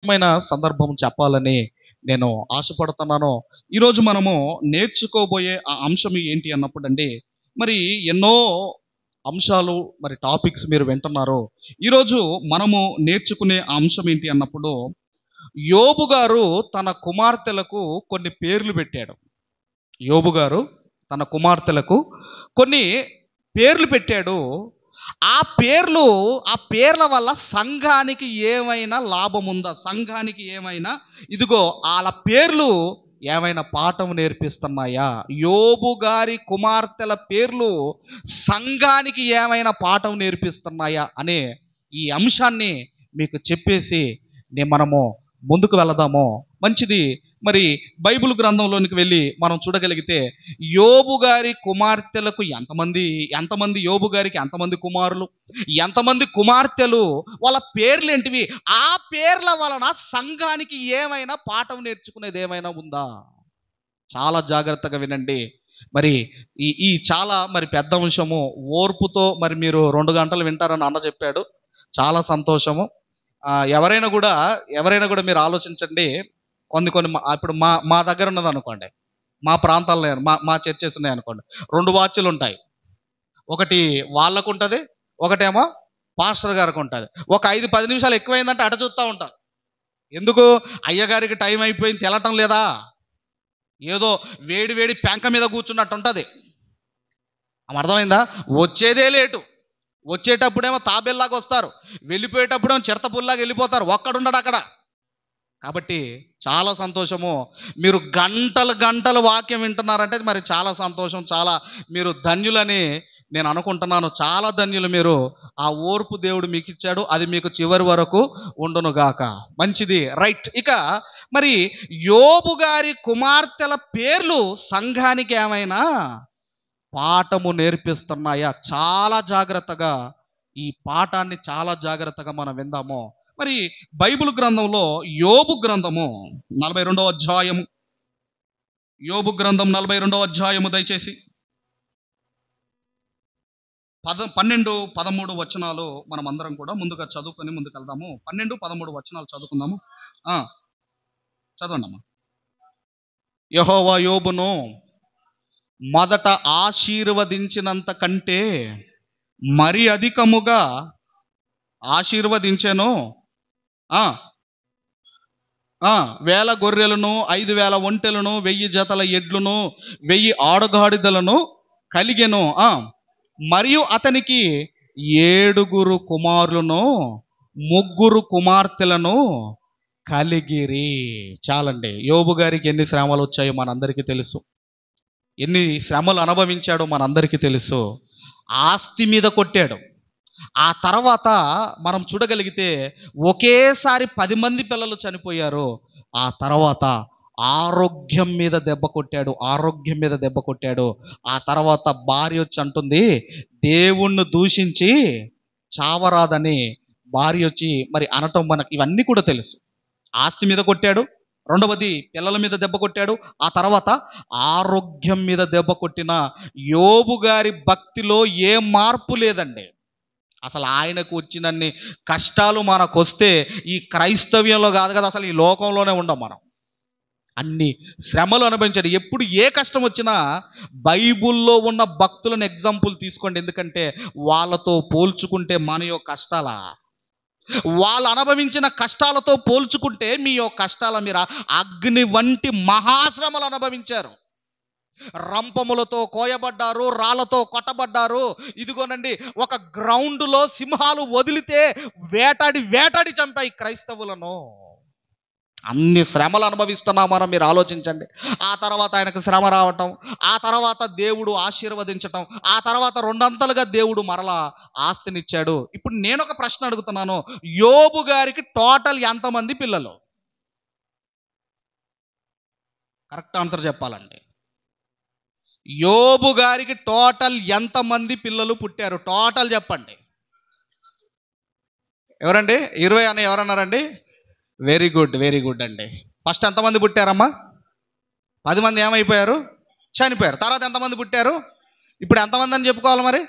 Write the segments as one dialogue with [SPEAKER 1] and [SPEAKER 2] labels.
[SPEAKER 1] సందర్భం చెప్పాలని నేను ఆశపడుతున్నాను. ఈరోజు మనము నేర్చుకోబోయే ఆ అంశం ఏంటి అన్నప్పుడు అండి, మరి ఎన్నో అంశాలు, మరి టాపిక్స్ మీరు వింటున్నారు. ఈరోజు మనము నేర్చుకునే ఆ అంశం ఏంటి అన్నప్పుడు, యోబు గారు తన కుమార్తెలకు కొన్ని పేర్లు పెట్టాడు. యోబు గారు తన కుమార్తెలకు కొన్ని పేర్లు పెట్టాడు. ఆ పేర్ల వల్ల సంఘానికి ఏమైనా లాభం ఉందా? సంఘానికి ఏమైనా, ఇదిగో వాళ్ళ పేర్లు ఏమైనా పాఠం నేర్పిస్తున్నాయా? యోబు గారి కుమార్తెల పేర్లు సంఘానికి ఏమైనా పాఠం నేర్పిస్తున్నాయా అనే ఈ అంశాన్ని మీకు చెప్పేసి మనము ముందుకు వెళదాము. మంచిది. మరి బైబిల్ గ్రంథంలోనికి వెళ్ళి మనం చూడగలిగితే, యోబు గారి కుమార్తెలకు ఎంతమంది యోబు గారికి ఎంతమంది కుమారులు, ఎంతమంది కుమార్తెలు, వాళ్ళ పేర్లు ఏంటివి, ఆ పేర్ల వలన సంఘానికి ఏమైనా పాఠం నేర్చుకునేది ఏమైనా ఉందా? చాలా జాగ్రత్తగా వినండి. మరి ఈ చాలా మరి పెద్ద అంశము. ఓర్పుతో మరి మీరు 2 గంటలు వింటారని అన్న చెప్పాడు. చాలా సంతోషము. ఎవరైనా కూడా మీరు ఆలోచించండి. కొన్ని ఇప్పుడు మా దగ్గర ఉన్నది అనుకోండి, మా ప్రాంతాల్లో మా చర్చెస్ ఉన్నాయి అనుకోండి, 2 వాచ్లు ఉంటాయి. ఒకటి వాళ్ళకు ఉంటుంది, ఒకటేమో పాస్టర్ గారికి ఉంటుంది. ఒక 5-10 నిమిషాలు ఎక్కువైందంటే అట చూస్తూ ఉంటారు. ఎందుకు? అయ్యగారికి టైం అయిపోయింది, తెలటం లేదా? ఏదో వేడి పెంక మీద కూర్చున్నట్టు ఉంటుంది. అర్థమైందా? వచ్చేదే లేటు. వచ్చేటప్పుడేమో తాబేల్లాగా వస్తారు, వెళ్ళిపోయేటప్పుడేమో చిరతపుల్లాగా వెళ్ళిపోతారు. ఒక్కడుండడు అక్కడ. కాబట్టి చాలా సంతోషము. మీరు గంటలు వాక్యం వింటున్నారంటే మరి చాలా సంతోషం. చాలా మీరు ధన్యులని నేను అనుకుంటున్నాను. చాలా ధన్యులు మీరు. ఆ ఓర్పు దేవుడు మీకు ఇచ్చాడు. అది మీకు చివరి వరకు ఉండునుగాక. మంచిది. రైట్. ఇక మరి యోబు గారి కుమార్తెల పేర్లు సంఘానికి ఏమైనా పాఠము నేర్పిస్తున్నాయా? చాలా జాగ్రత్తగా ఈ పాఠాన్ని చాలా జాగ్రత్తగా మనం విందాము. మరి బైబిల్ గ్రంథంలో యోబు గ్రంథము 42వ అధ్యాయము, యోబు గ్రంథం 42వ అధ్యాయము, దయచేసి 12-13 వచనాలు మనం అందరం కూడా ముందుగా చదువుకొని ముందుకు వెళ్దాము. 12-13 వచనాలు చదువుకుందాము. చదవండి అమ్మా. యెహోవా యోబును మొదట ఆశీర్వదించినంత కంటే మరి అధికముగా ఆశీర్వదించెను. 1000 గొర్రెలను, 5000 ఒంటెలను, 1000 జతల ఎడ్లను, 1000 ఆడుగాడిదలను కలిగెను. మరియు అతనికి 7 కుమారులను, 3 కుమార్తెలను కలిగిరి. చాలండి. యోబు గారికి ఎన్ని శ్రమలు వచ్చాయో మనందరికీ తెలుసు. ఎన్ని శ్రమలు అనుభవించాడో మనందరికీ తెలుసు. ఆస్తి మీద కొట్టాడు. ఆ తర్వాత మనం చూడగలిగితే ఒకేసారి 10 మంది పిల్లలు చనిపోయారు. ఆ తర్వాత ఆరోగ్యం మీద దెబ్బ కొట్టాడు. ఆ తర్వాత భార్య వచ్చి అంటుంది, దేవుణ్ణి దూషించి చావరాదని భార్య వచ్చి మరి అనటం మనకి ఇవన్నీ కూడా తెలుసు. ఆస్తి మీద కొట్టాడు, రెండవది పిల్లల మీద దెబ్బ కొట్టాడు, ఆ తర్వాత ఆరోగ్యం మీద దెబ్బ కొట్టిన యోబు గారి భక్తిలో ఏ మార్పు లేదండి. అసలు ఆయనకు వచ్చినన్ని కష్టాలు మనకు వస్తే ఈ క్రైస్తవ్యంలో కాదు కదా, అసలు ఈ లోకంలోనే ఉండం మనం. అన్ని శ్రమలు అనుభవించాడు. ఎప్పుడు ఏ కష్టం వచ్చినా బైబుల్లో ఉన్న భక్తులను ఎగ్జాంపుల్ తీసుకోండి. ఎందుకంటే వాళ్ళతో పోల్చుకుంటే మన యొక్క కష్టాల, వాళ్ళు అనుభవించిన కష్టాలతో పోల్చుకుంటే మీ యొక్క కష్టాల మీరు అగ్ని వంటి మహాశ్రమలు అనుభవించారు. రంపములతో కోయబడ్డారు, రాళ్లతో కొట్టబడ్డారు. ఇదిగోనండి, ఒక గ్రౌండ్లో సింహాలు వదిలితే వేటాడి చంపాయి క్రైస్తవులను. అన్ని శ్రమలు అనుభవిస్తున్నాం మనం. మీరు ఆలోచించండి. ఆ తర్వాత ఆయనకు శ్రమ రావటం, ఆ తర్వాత దేవుడు ఆశీర్వదించటం, ఆ తర్వాత 2 దేవుడు మరలా ఆస్తినిచ్చాడు. ఇప్పుడు నేను ఒక ప్రశ్న అడుగుతున్నాను. యోబు గారికి టోటల్ ఎంతమంది పిల్లలు? కరెక్ట్ ఆన్సర్ చెప్పాలండి. యోబు గారికి టోటల్ ఎంతమంది పిల్లలు పుట్టారు? టోటల్ చెప్పండి. ఎవరండి? 20 అని ఎవరన్నారండి? వెరీ గుడ్ అండి. ఫస్ట్ ఎంతమంది పుట్టారమ్మా? 10 మంది ఏమైపోయారు? చనిపోయారు. తర్వాత ఎంతమంది పుట్టారు? ఇప్పుడు ఎంతమంది అని చెప్పుకోవాలి మరి?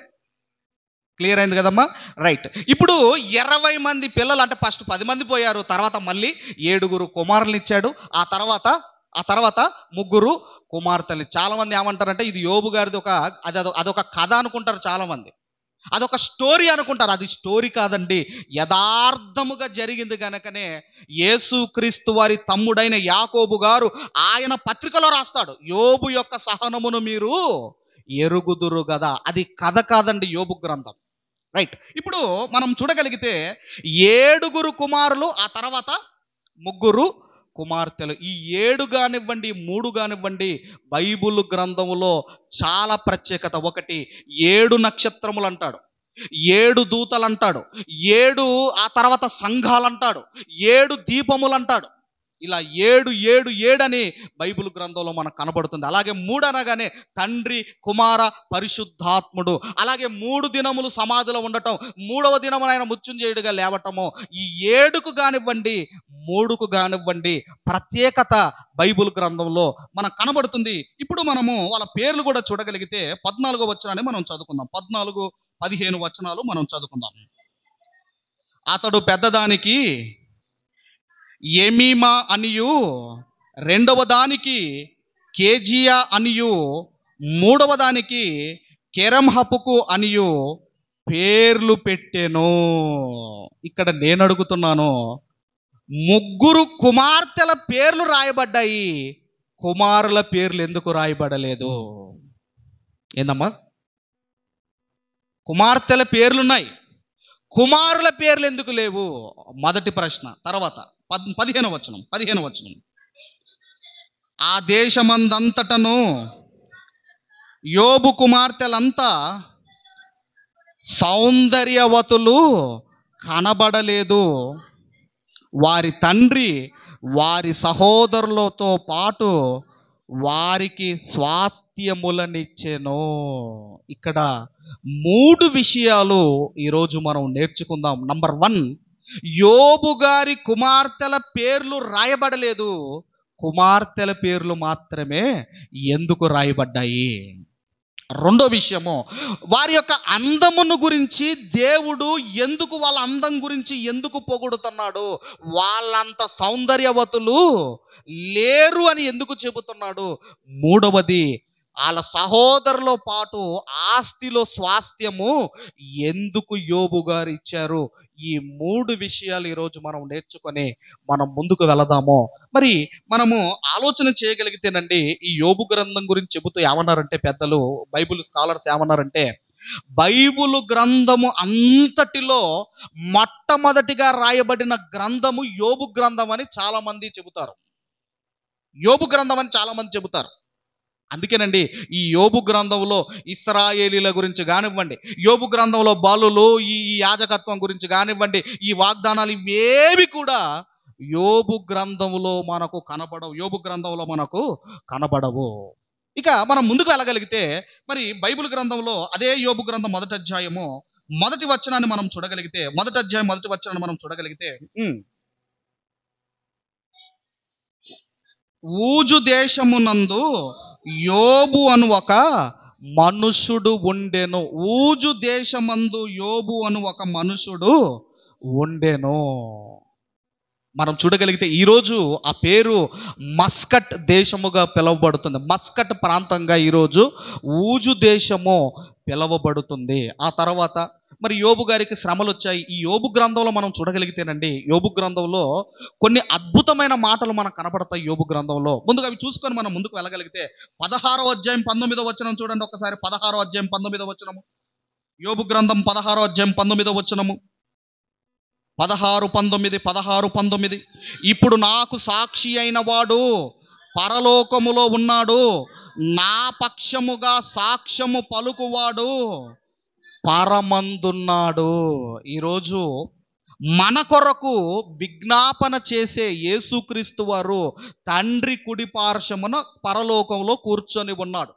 [SPEAKER 1] క్లియర్ అయింది కదమ్మా? రైట్. ఇప్పుడు 20 మంది పిల్లలు, అంటే ఫస్ట్ 10 మంది పోయారు, తర్వాత మళ్ళీ 7 కుమారులను ఇచ్చాడు. ఆ తర్వాత 3 కుమార్తెలు. చాలా మంది ఏమంటారంటే ఇది యోబు గారిది అదొక కథ అనుకుంటారు చాలా మంది, అదొక స్టోరీ అనుకుంటారు. అది స్టోరీ కాదండి, యథార్థముగా జరిగింది గనకనే యేసుక్రీస్తు వారి తమ్ముడైన యాకోబు గారు ఆయన పత్రికలో రాస్తాడు, యోబు యొక్క సహనమును మీరు ఎరుగుదురు కదా. అది కథ కాదండి యోబు గ్రంథం. రైట్. ఇప్పుడు మనం చూడగలిగితే 7 కుమారులు, ఆ తర్వాత 3 కుమార్తెలు. ఈ 7 కానివ్వండి 3 కానివ్వండి బైబిల్ గ్రంథములో చాలా ప్రత్యేకత. ఒకటి 7 నక్షత్రములు అంటాడు, 7 దూతలు అంటాడు, 7 ఆ తర్వాత సంఘాలు అంటాడు, 7 దీపములు అంటాడు. ఇలా 7 అని బైబిల్ గ్రంథంలో మనకు కనబడుతుంది. అలాగే 3 అనగానే తండ్రి కుమార పరిశుద్ధాత్ముడు. అలాగే 3 దినములు సమాధిలో ఉండటం, 3వ దినమున ఆయన మృత్యుంజయుడిగా లేవటము. ఈ 7కు కానివ్వండి 3కు కానివ్వండి ప్రత్యేకత బైబిల్ గ్రంథంలో మనకు కనబడుతుంది. ఇప్పుడు మనము వాళ్ళ పేర్లు కూడా చూడగలిగితే 14వ వచనాన్ని మనం చదువుకుందాం. 14, 15 వచనాలు మనం చదువుకుందాం. అతడు పెద్దదానికి ఎమీమా అనియు, రెండవ దానికి కేజియా అనియు, మూడవ దానికి కెరమ్హపుకు అనియు పేర్లు పెట్టెను. ఇక్కడ నేను అడుగుతున్నాను, 3 కుమార్తెల పేర్లు రాయబడ్డాయి, కుమారుల పేర్లు ఎందుకు రాయబడలేదు? ఏందమ్మా? కుమార్తెల పేర్లున్నాయి, కుమారుల పేర్లు ఎందుకు లేవు? మొదటి ప్రశ్న. తర్వాత 15వ వచనం. ఆ దేశమందంతటను యోబు కుమార్తెలంతా సౌందర్యవతులు కనబడలేదు, వారి తండ్రి వారి సహోదరులతో పాటు వారికి స్వాస్థ్యములనిచ్చెను. ఇక్కడ 3 విషయాలు ఈరోజు మనం నేర్చుకుందాం. నంబర్ 1, యోబు గారి కుమార్తెల పేర్లు రాయబడలేదు, కుమార్తెల పేర్లు మాత్రమే ఎందుకు రాయబడ్డాయి? రెండో విషయము, వారి యొక్క అందమును గురించి దేవుడు ఎందుకు, వాళ్ళ అందం గురించి ఎందుకు పొగుడుతున్నాడు? వాళ్ళంత సౌందర్యవతులు లేరు అని ఎందుకు చెబుతున్నాడు? మూడవది, వాళ్ళ సహోదరులో పాటు ఆస్తిలో స్వాస్థ్యము ఎందుకు యోబు గారు ఇచ్చారు? ఈ 3 విషయాలు ఈరోజు మనం నేర్చుకొని మనం ముందుకు వెళదాము. మరి మనము ఆలోచన చేయగలిగితేనండి, ఈ యోబు గ్రంథం గురించి చెబుతూ ఏమన్నారంటే పెద్దలు, బైబిల్ స్కాలర్స్ ఏమన్నారంటే, బైబిల్ గ్రంథము అంతటిలో మొట్టమొదటిగా రాయబడిన గ్రంథము యోబు గ్రంథం అని చాలా మంది చెబుతారు. యోబు గ్రంథం అని చాలా మంది చెబుతారు. అందుకేనండి ఈ యోబు గ్రంథంలో ఇశ్రాయేలీల గురించి కానివ్వండి, యోబు గ్రంథంలో బలులు, ఈ యాజకత్వం గురించి కానివ్వండి, ఈ వాగ్దానాలు ఇవేవి కూడా యోబు గ్రంథంలో మనకు కనబడవు. ఇక మనం ముందుకు వెళ్ళగలిగితే మరి బైబిల్ గ్రంథంలో అదే యోబు గ్రంథం 1వ అధ్యాయము 1వ వచనాన్ని మనం చూడగలిగితే, 1వ అధ్యాయం 1వ వచనాన్ని మనం చూడగలిగితే, ఊజు దేశమునందు యోబు అను ఒక మనుషుడు ఉండెను. ఊజు దేశమందు యోబు అను ఒక మనుషుడు ఉండెను. మనం చూడగలిగితే ఈరోజు ఆ పేరు మస్కట్ దేశముగా పిలువబడుతుంది. మస్కట్ ప్రాంతంగా ఈరోజు ఊజు దేశము పిలువబడుతుంది. ఆ తర్వాత మరి యోబు గారికి శ్రమలు వచ్చాయి. ఈ యోబు గ్రంథంలో మనం చూడగలిగితేనండి, యోబు గ్రంథంలో కొన్ని అద్భుతమైన మాటలు మనకు కనపడతాయి. యోబు గ్రంథంలో ముందుగా అవి చూసుకొని మనం ముందుకు వెళ్ళగలిగితే 16వ అధ్యాయం 19వ వచనం చూడండి ఒకసారి. 16వ అధ్యాయం 19వ వచనము, యోబు గ్రంథం 16వ అధ్యాయం 19వ వచనము. 16:19 ఇప్పుడు నాకు సాక్షి అయిన వాడు పరలోకములో ఉన్నాడు, నా పక్షముగా సాక్ష్యము పలుకువాడు పరమందున్నాడు. ఈరోజు మన కొరకు విజ్ఞాపన చేసే యేసుక్రీస్తు వారు తండ్రి కుడి పార్శ్వమున పరలోకంలో కూర్చొని ఉన్నాడు.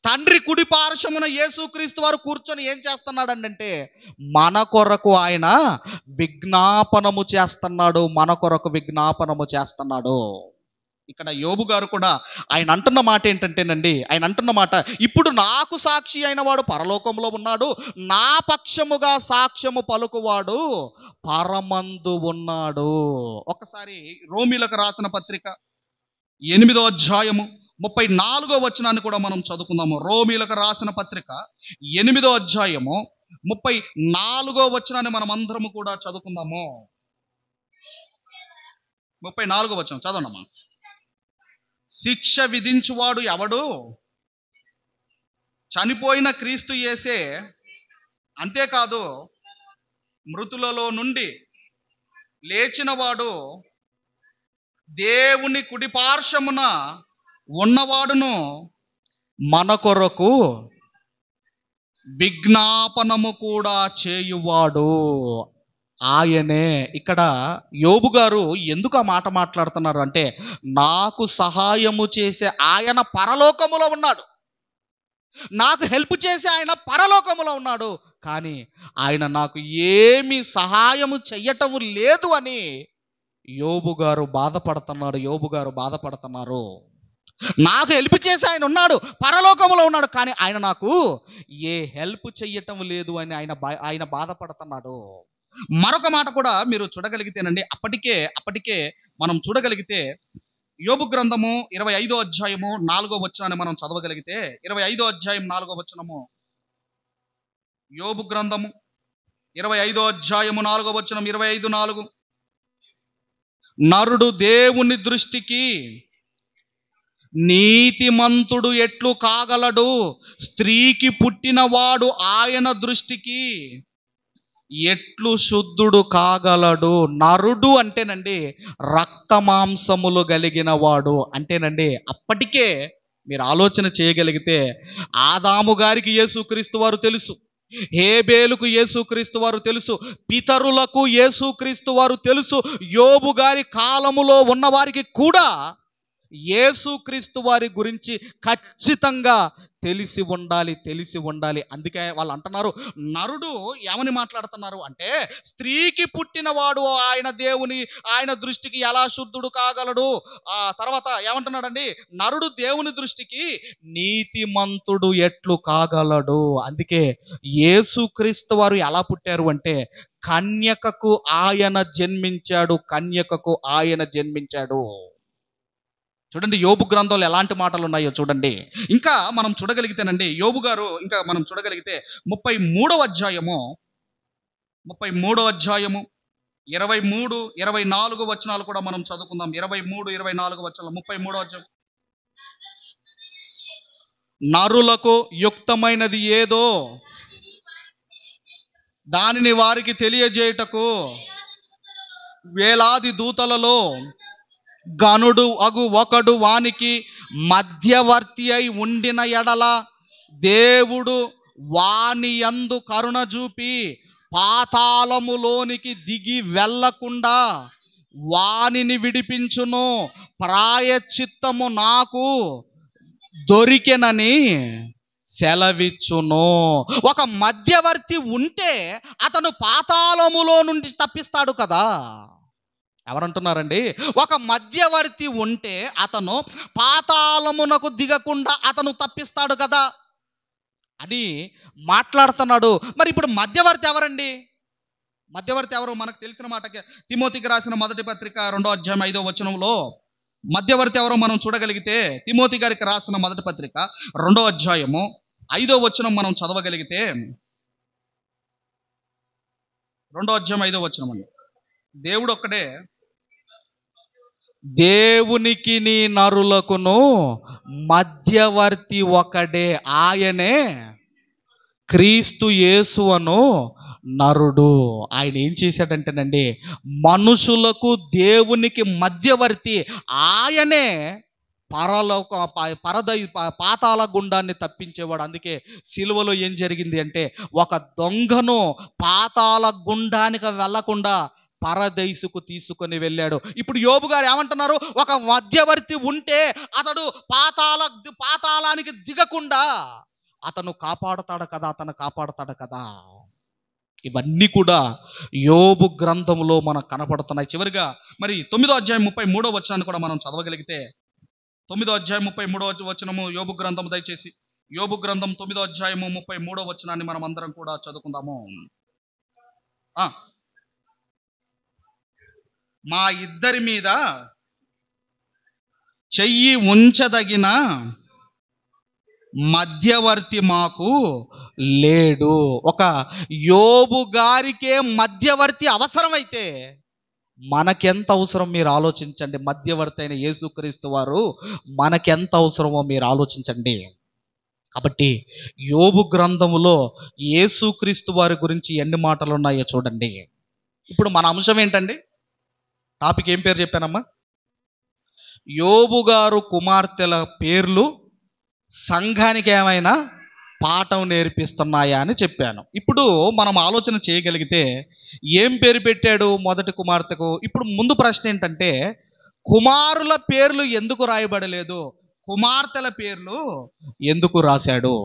[SPEAKER 1] తండ్రి కుడి పార్శ్వమున యేసుక్రీస్తు వారు కూర్చొని ఏం చేస్తున్నాడంటే మన కొరకు ఆయన విజ్ఞాపనము చేస్తున్నాడు. ఇక్కడ యోబు గారు కూడా ఆయన అంటున్న మాట ఏంటంటేనండి, ఆయన అంటున్న మాట, ఇప్పుడు నాకు సాక్షి అయిన వాడు పరలోకంలో ఉన్నాడు, నా పక్షముగా సాక్ష్యము పలుకువాడు పరమందు ఉన్నాడు. ఒకసారి రోమీలకు రాసిన పత్రిక 8వ అధ్యాయము 34వ వచనాన్ని కూడా మనం చదువుకుందాము. రోమీలకు రాసిన పత్రిక 8వ అధ్యాయము 34వ వచనాన్ని మనం అందరము కూడా చదువుకుందాము. 34వ వచనం చదవండమ్మా. శిక్ష విధించువాడు ఎవడు? చనిపోయిన క్రీస్తు యేసే. అంతేకాదు, మృతులలో నుండి లేచినవాడు, దేవుని కుడిపార్శ్వమున ఉన్నవాడును, మన కొరకు విజ్ఞాపనము కూడా చేయువాడు ఆయనే. ఇక్కడ యోబు గారు ఎందుకు ఆ మాట మాట్లాడుతున్నారు అంటే, నాకు సహాయము చేసే ఆయన పరలోకములో ఉన్నాడు, నాకు హెల్ప్ చేసే ఆయన పరలోకములో ఉన్నాడు, కానీ ఆయన నాకు ఏమి సహాయము చెయ్యటము లేదు అని యోబు గారు బాధపడుతున్నారు. నాకు హెల్ప్ చేసి ఆయన ఉన్నాడు, పరలోకములో ఉన్నాడు, కానీ ఆయన నాకు ఏ హెల్ప్ చెయ్యటం లేదు అని ఆయన బాధపడుతున్నాడు. మరొక మాట కూడా మీరు చూడగలిగితేనండి, అప్పటికే మనం చూడగలిగితే, యోబు గ్రంథము 25వ అధ్యాయము 4వ వచనాన్ని మనం చదవగలిగితే, 25వ అధ్యాయం 4వ వచనము, యోబు గ్రంథము 25వ అధ్యాయము 4వ వచనం, 25:4, నరుడు దేవుని దృష్టికి నీతిమంతుడు ఎట్లు కాగలడు, స్త్రీకి పుట్టినవాడు ఆయన దృష్టికి ఎట్లు శుద్ధుడు కాగలడు. నరుడు అంటేనండి రక్త మాంసములు కలిగిన వాడు అంటేనండి. అప్పటికే మీరు ఆలోచన చేయగలిగితే, ఆదాము గారికి యేసుక్రీస్తు వారు తెలుసు, హేబేలుకు యేసుక్రీస్తు వారు తెలుసు, పితరులకు యేసుక్రీస్తు వారు తెలుసు, యోబు గారి కాలములో ఉన్న వారికి కూడా యేసుక్రీస్తు వారి గురించి ఖచ్చితంగా తెలిసి ఉండాలి. అందుకే వాళ్ళు అంటున్నారు, నరుడు ఏమని మాట్లాడుతున్నారు అంటే, స్త్రీకి పుట్టినవాడు ఆయన దృష్టికి ఎలా శుద్ధుడు కాగలడు. ఆ తర్వాత ఏమంటున్నాడండి, నరుడు దేవుని దృష్టికి నీతిమంతుడు ఎట్లు కాగలడు. అందుకే యేసుక్రీస్తు వారు ఎలా పుట్టారు అంటే, కన్యకకు ఆయన జన్మించాడు. చూడండి యోబు గ్రంథంలో ఎలాంటి మాటలు ఉన్నాయో చూడండి. ఇంకా మనం చూడగలిగితేనండి, యోబు గారు ఇంకా మనం చూడగలిగితే 33వ అధ్యాయము 23, 24 వచనాలు కూడా మనం చదువుకుందాం. 23, 24 వచనాలు. 33వ అధ్యాయం, నరులకు యుక్తమైనది ఏదో దానిని వారికి తెలియజేయుటకు వేలాది దూతలలో గనుడు అగు ఒకడు వానికి మధ్యవర్తి అయి ఉండిన ఎడల, దేవుడు వాని యందు కరుణ చూపి పాతాళములోనికి దిగి వెళ్ళకుండా వానిని విడిపించును. ప్రాయశ్చిత్తము నాకు దొరికెనని సెలవిచ్చును. ఒక మధ్యవర్తి ఉంటే అతను పాతాళములో నుండి తప్పిస్తాడు కదా. ఎవరంటున్నారండి? ఒక మధ్యవర్తి ఉంటే అతను పాతాళమునకు దిగకుండా అతను తప్పిస్తాడు కదా అని మాట్లాడుతున్నాడు. మరి ఇప్పుడు మధ్యవర్తి ఎవరండి? మధ్యవర్తి ఎవరు? మనకు తెలిసిన మాటకి తిమోతికి రాసిన మొదటి పత్రిక 2వ అధ్యాయం 5వ వచనంలో మధ్యవర్తి ఎవరో మనం చూడగలిగితే, తిమోతి గారికి రాసిన మొదటి పత్రిక 2వ అధ్యాయము 5వ వచనం మనం చదవగలిగితే, 2వ అధ్యాయం 5వ వచనం అండి, దేవుడు ఒక్కడే, దేవునికి నీ నరులకును మధ్యవర్తి ఒకడే, ఆయనే క్రీస్తు యేసు అను నరుడు. ఆయన ఏం చేశాడంటేనండి, మనుషులకు దేవునికి మధ్యవర్తి ఆయనే. పాతాళ గుండాన్ని తప్పించేవాడు. అందుకే సిలువలో ఏం జరిగింది అంటే, ఒక దొంగను పాతాళ గుండానికి వెళ్లకుండా పరదైసుకు తీసుకొని వెళ్ళాడు. ఇప్పుడు యోబు గారు ఏమంటున్నారు? ఒక మధ్యవర్తి ఉంటే అతడు పాతాళానికి దిగకుండా అతను కాపాడతాడు కదా. ఇవన్నీ కూడా యోబు గ్రంథంలో మనకు కనపడుతున్నాయి. చివరిగా మరి 9వ అధ్యాయం 33వ వచనాన్ని కూడా మనం చదవగలిగితే, 9వ అధ్యాయం 33వ వచనము యోబు గ్రంథం, దయచేసి యోబు గ్రంథం 9వ అధ్యాయము 33వ వచనాన్ని మనం అందరం కూడా చదువుకుందాము. మా ఇద్దరి మీద చెయ్యి ఉంచదగిన మధ్యవర్తి మాకు లేడు. ఒక యోబు గారికే మధ్యవర్తి అవసరమైతే మనకెంత అవసరం మీరు ఆలోచించండి. మధ్యవర్తి అయిన యేసుక్రీస్తు వారు మనకెంత అవసరమో మీరు ఆలోచించండి. కాబట్టి యోబు గ్రంథములో యేసుక్రీస్తు వారి గురించి ఎన్ని మాటలు ఉన్నాయో చూడండి. ఇప్పుడు మన అంశం ఏంటండి? టాపిక్ ఏం పేరు చెప్పానమ్మా? యోబు గారు కుమార్తెల పేర్లు సంఘానికి ఏమైనా పాఠం నేర్పిస్తున్నాయా అని చెప్పాను. ఇప్పుడు మనం ఆలోచన చేయగలిగితే ఏం పేరు పెట్టాడు మొదటి కుమార్తెకు? ఇప్పుడు ముందు ప్రశ్న ఏంటంటే, కుమారుల పేర్లు ఎందుకు రాయబడలేదు, కుమార్తెల పేర్లు ఎందుకు రాశాడు?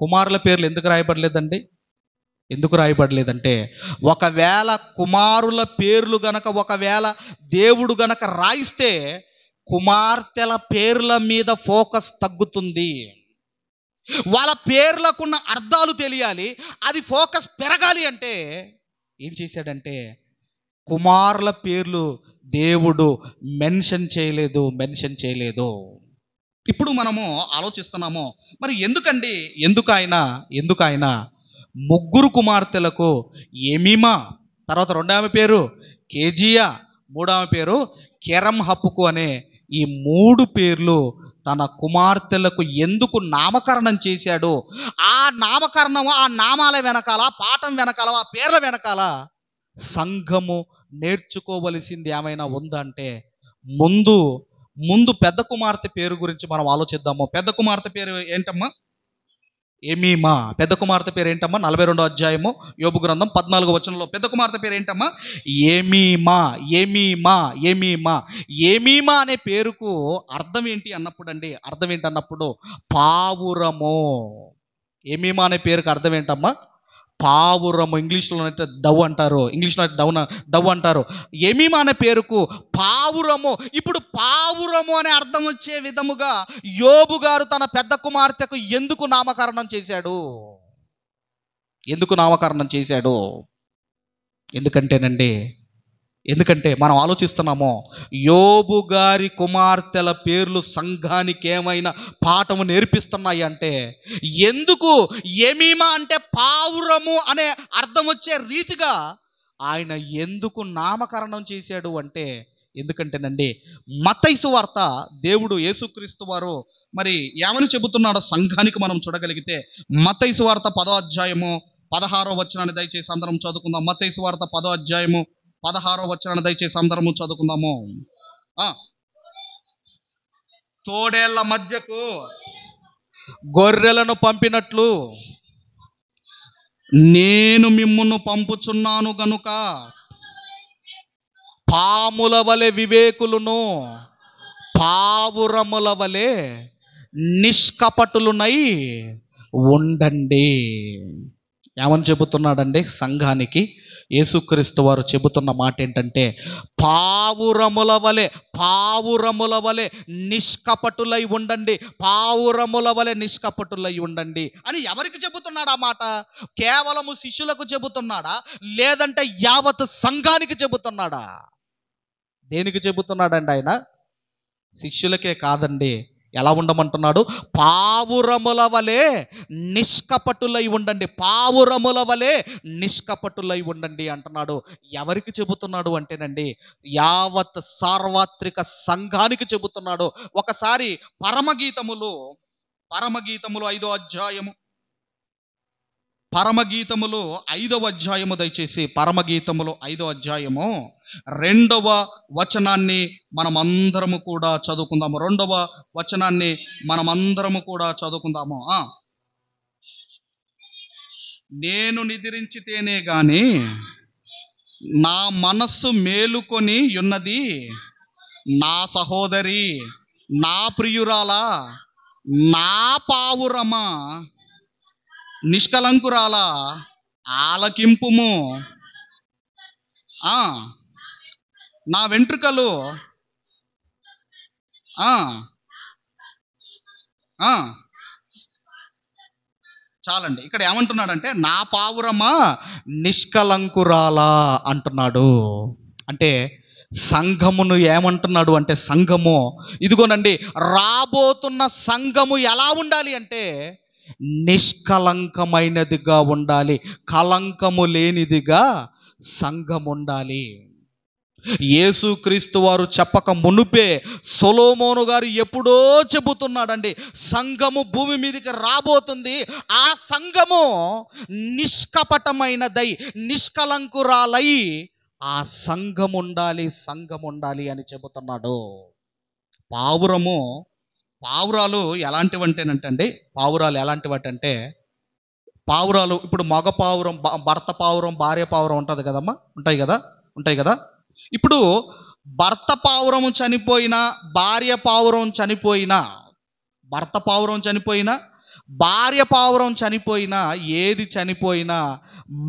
[SPEAKER 1] కుమారుల పేర్లు ఎందుకు రాయబడలేదండి? ఎందుకు రాయబడలేదంటే, ఒకవేళ కుమారుల పేర్లు గనక ఒకవేళ దేవుడు గనక రాయిస్తే కుమార్తెల పేర్ల మీద ఫోకస్ తగ్గుతుంది. వాళ్ళ పేర్లకున్న అర్థాలు తెలియాలి. అది ఫోకస్ పెరగాలి అంటే ఏం చేశాడంటే, కుమారుల పేర్లు దేవుడు మెన్షన్ చేయలేదు. ఇప్పుడు మనము ఆలోచిస్తున్నాము, మరి ఎందుకు ఆయన ముగ్గురు కుమార్తెలకు ఎమీమా, తర్వాత రెండవ పేరు కేజియా, మూడవ పేరు కెరం హప్పుకు అనే ఈ 3 పేర్లు తన కుమార్తెలకు ఎందుకు నామకరణం చేశాడు? ఆ నామకరణం, ఆ నామాల వెనకాల, పాఠం వెనకాల, ఆ పేర్ల వెనకాల సంఘము నేర్చుకోవలసింది ఏమైనా ఉందంటే, ముందు పెద్ద కుమార్తె పేరు గురించి మనం ఆలోచిద్దాము. పెద్ద కుమార్తె పేరు ఏంటమ్మా? ఎమీమా. పెద్ద కుమార్తె పేరు ఏంటమ్మా? 42వ అధ్యాయము యోబు గ్రంథం 14వ వచనంలో పెద్ద కుమార్తె పేరు ఏంటమ్మా? ఎమీమా అనే పేరుకు అర్థం ఏంటన్నప్పుడు పావురము. ఎమీమా అనే పేరుకు అర్థం ఏంటమ్మా? పావురము. ఇంగ్లీష్లో అయితే డవ్ అంటారు. ఎమీమా అనే పేరుకు పావురము. ఇప్పుడు పావురము అనే అర్థం వచ్చే విధముగా యోబు గారు తన పెద్ద కుమార్తెకు ఎందుకు నామకరణం చేశాడు? ఎందుకంటే మనం ఆలోచిస్తున్నాము, యోబు గారి కుమార్తెల పేర్లు సంఘానికి ఏమైనా పాఠము నేర్పిస్తున్నాయి అంటే, ఎందుకు ఎమీమా అంటే పావురము అనే అర్థం వచ్చే రీతిగా ఆయన ఎందుకు నామకరణం చేశాడు అంటే, ఎందుకంటేనండి, మత్తయి సువార్త దేవుడు యేసుక్రీస్తు వారు మరి ఏమని చెబుతున్నాడో సంఘానికి మనం చూడగలిగితే, మత్తయి సువార్త 10వ అధ్యాయము 16వ వచనాన్ని దయచేసి అందరం చదువుకుందాం. మత్తయి సువార్త 10వ అధ్యాయము 16వ వచనాన్ని దయచేసి అందరము చదువుకుందాము. తోడేళ్ల మధ్యకు గొర్రెలను పంపినట్లు నేను మిమ్మును పంపుచున్నాను గనుక పాముల వలె వివేకులను, పావురముల వలె నిష్కపటులునై ఉండండి. ఏమని చెబుతున్నాడండి సంఘానికి? యేసుక్రీస్తు వారు చెబుతున్న మాట ఏంటంటే, పావురముల వలె నిష్కపటులై ఉండండి అని ఎవరికి చెబుతున్నాడు ఆ మాట? కేవలము శిష్యులకు చెబుతున్నాడా, లేదంటే యావత్ సంఘానికి చెబుతున్నాడా? దేనికి చెబుతున్నాడండి ఆయన? శిష్యులకే కాదండి. ఎలా ఉండమంటున్నాడు? పావురముల వలె నిష్కపటులై ఉండండి అంటున్నాడు. ఎవరికి చెబుతున్నాడు అంటేనండి, యావత్ సార్వత్రిక సంఘానికి చెబుతున్నాడు. ఒకసారి పరమగీతములు 5వ అధ్యాయము దయచేసి పరమగీతములు 5వ అధ్యాయము 2వ వచనాన్ని మనమందరము కూడా చదువుకుందాము. 2వ వచనాన్ని మనమందరము కూడా చదువుకుందాము. నేను నిద్రించితేనే గాని నా మనస్సు మేలుకొని ఉన్నది, నా సహోదరి, నా ప్రియురాలా, నా పావురమా, నిష్కలంకురాలా ఆలకింపుము. ఆ నా వెంట్రుకలు ఆ ఆ చాలండి. ఇక్కడ ఏమంటున్నాడంటే నా పావురమా నిష్కలంకురాలా అంటున్నాడు. అంటే సంఘమును ఏమంటున్నాడు అంటే, సంఘము ఇదిగోనండి, రాబోతున్న సంఘము ఎలా ఉండాలి అంటే నిష్కలంకమైనదిగా ఉండాలి, కలంకము లేనిదిగా సంఘం ఉండాలి. యేసుక్రీస్తు వారు చెప్పక మునుపే సొలొమోను గారు ఎప్పుడో చెబుతున్నాడండి, సంఘము భూమి మీదకి రాబోతుంది, ఆ సంఘము నిష్కపటమైనదై నిష్కలంకురాలై ఆ సంఘం ఉండాలి అని చెబుతున్నాడు. పావురాలు ఎలాంటివంటేనంటే పావురాలు ఇప్పుడు మగ పావురం, భర్త పావురం, భార్య పావురం ఉంటుంది కదమ్మా, ఉంటాయి కదా. ఇప్పుడు భర్త పావురం చనిపోయినా, భార్య పావురం చనిపోయినా, భార్య పావురం చనిపోయినా, ఏది చనిపోయినా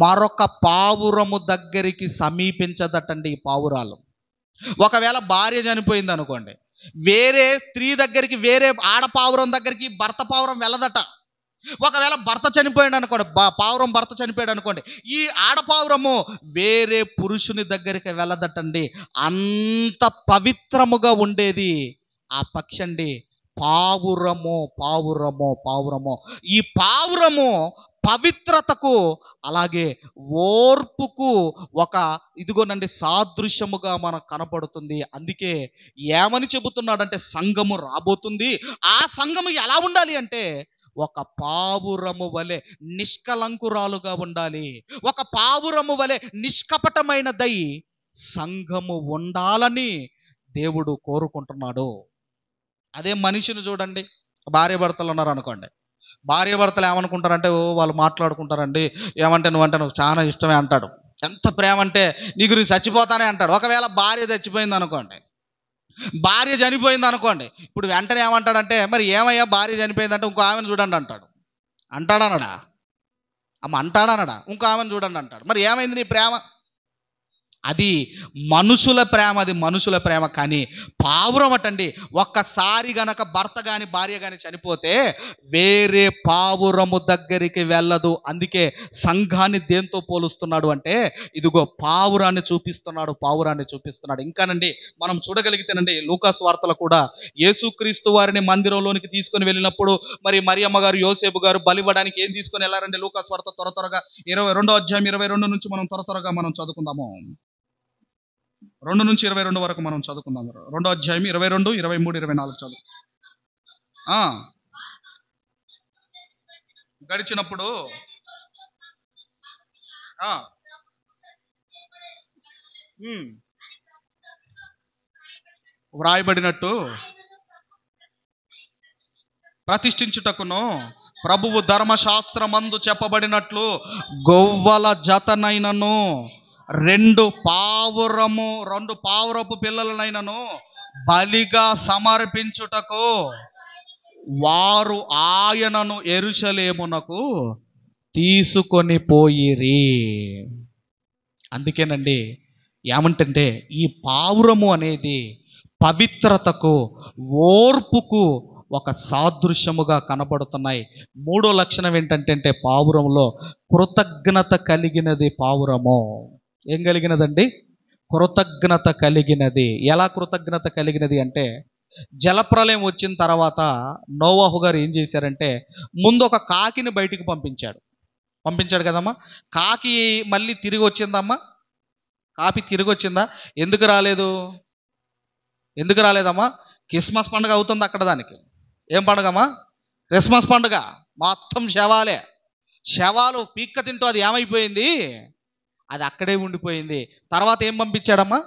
[SPEAKER 1] మరొక పావురము దగ్గరికి సమీపించదటండి ఈ పావురాలు. ఒకవేళ భార్య చనిపోయింది అనుకోండి, వేరే స్త్రీ దగ్గరికి, వేరే ఆడపావురం దగ్గరికి భర్త పావురం వెళ్ళదట. ఒకవేళ భర్త చనిపోయాడు అనుకోండి, భర్త చనిపోయాడు అనుకోండి, ఈ ఆడపావురము వేరే పురుషుని దగ్గరికి వెళ్ళదటండి. అంత పవిత్రముగా ఉండేది ఆ పక్షి అండి, పావురము. ఈ పావురము పవిత్రతకు అలాగే ఓర్పుకు ఒక ఇదిగోనండి సాదృశ్యముగా మనకు కనపడుతుంది. అందుకే ఏమని చెబుతున్నాడంటే, సంఘము రాబోతుంది, ఆ సంఘము ఎలా ఉండాలి అంటే ఒక పావురము వలె నిష్కలంకురాలుగా ఉండాలి, ఒక పావురము వలె నిష్కపటమైనదై సంఘము ఉండాలని దేవుడు కోరుకుంటున్నాడు. అదే మనిషిని చూడండి, భార్య భర్తలు ఉన్నారు అనుకోండి, భార్య భర్తలు ఏమనుకుంటారంటే, వాళ్ళు మాట్లాడుకుంటారండి, ఏమంటే నువ్వు చాలా ఇష్టమే అంటాడు. ఎంత ప్రేమ అంటే నీ గురించి చచ్చిపోతానే అంటాడు. ఒకవేళ భార్య చచ్చిపోయింది అనుకోండి, భార్య చనిపోయింది అనుకోండి, ఇప్పుడు వెంటనే ఏమంటాడంటే, మరి ఏమయ్యా భార్య చనిపోయిందంటే ఇంకో ఆమెను చూడండి అంటాడు. అంటాడనడా? ఇంకో ఆమెను చూడండి అంటాడు. మరి ఏమైంది నీ ప్రేమ? అది మనుషుల ప్రేమ. కానీ పావురం అటండి, ఒక్కసారి గనక భర్త గాని భార్య గాని చనిపోతే వేరే పావురము దగ్గరికి వెళ్ళదు. అందుకే సంఘాన్ని దేంతో పోలుస్తున్నాడు అంటే, ఇదిగో పావురాన్ని చూపిస్తున్నాడు. ఇంకానండి మనం చూడగలిగితేనండి, లూకాసు వార్తలో కూడా యేసుక్రీస్తు వారిని మందిరంలోనికి తీసుకొని వెళ్ళినప్పుడు మరి మరియమ్మ గారు, యోసేపు గారు బలివ్వడానికి ఏం తీసుకొని వెళ్ళారండి? లూకాసు వార్త త్వరగా 22వ అధ్యాయం 22 నుంచి మనం త్వరగా మనం చదువుకుందాము. 2 నుంచి 22 వరకు మనం చదువుకుందాం. 2వ అధ్యాయం 22, 23, 24 చదువు. గడిచినప్పుడు వ్రాయబడినట్టు ప్రతిష్ఠించుటకును ప్రభువు ధర్మశాస్త్రమందు చెప్పబడినట్లు గొవ్వల జతనైనను 2 పావురపు పిల్లలనైనను బలిగా సమర్పించుటకు వారు ఆయనను యెరూషలేమునకు తీసుకొని పోయిరి. అందుకేనండి ఏమంటే, ఈ పావురము అనేది పవిత్రతకు, ఓర్పుకు ఒక సాదృశ్యముగా కనబడుతున్నాయి. 3వ లక్షణం ఏంటంటే, పావురంలో కృతజ్ఞత కలిగినది పావురము. ఏం కలిగినదండి? కృతజ్ఞత కలిగినది. ఎలా కృతజ్ఞత కలిగినది అంటే, జలప్రలయం వచ్చిన తర్వాత నోవాహు గారు ఏం చేశారంటే, ముందు ఒక కాకిని బయటికి పంపించాడు కదమ్మా. కాకి మళ్ళీ తిరిగి వచ్చిందమ్మా? కాకి తిరిగి వచ్చిందా? ఎందుకు రాలేదమ్మా? క్రిస్మస్ పండుగ అవుతుంది అక్కడ. దానికి ఏం పండుగమ్మా? క్రిస్మస్ పండుగ. మొత్తం శవాలు పీక్క తింటూ అది ఏమైపోయింది? అది అక్కడే ఉండిపోయింది. తర్వాత ఏం పంపించాడమ్మా?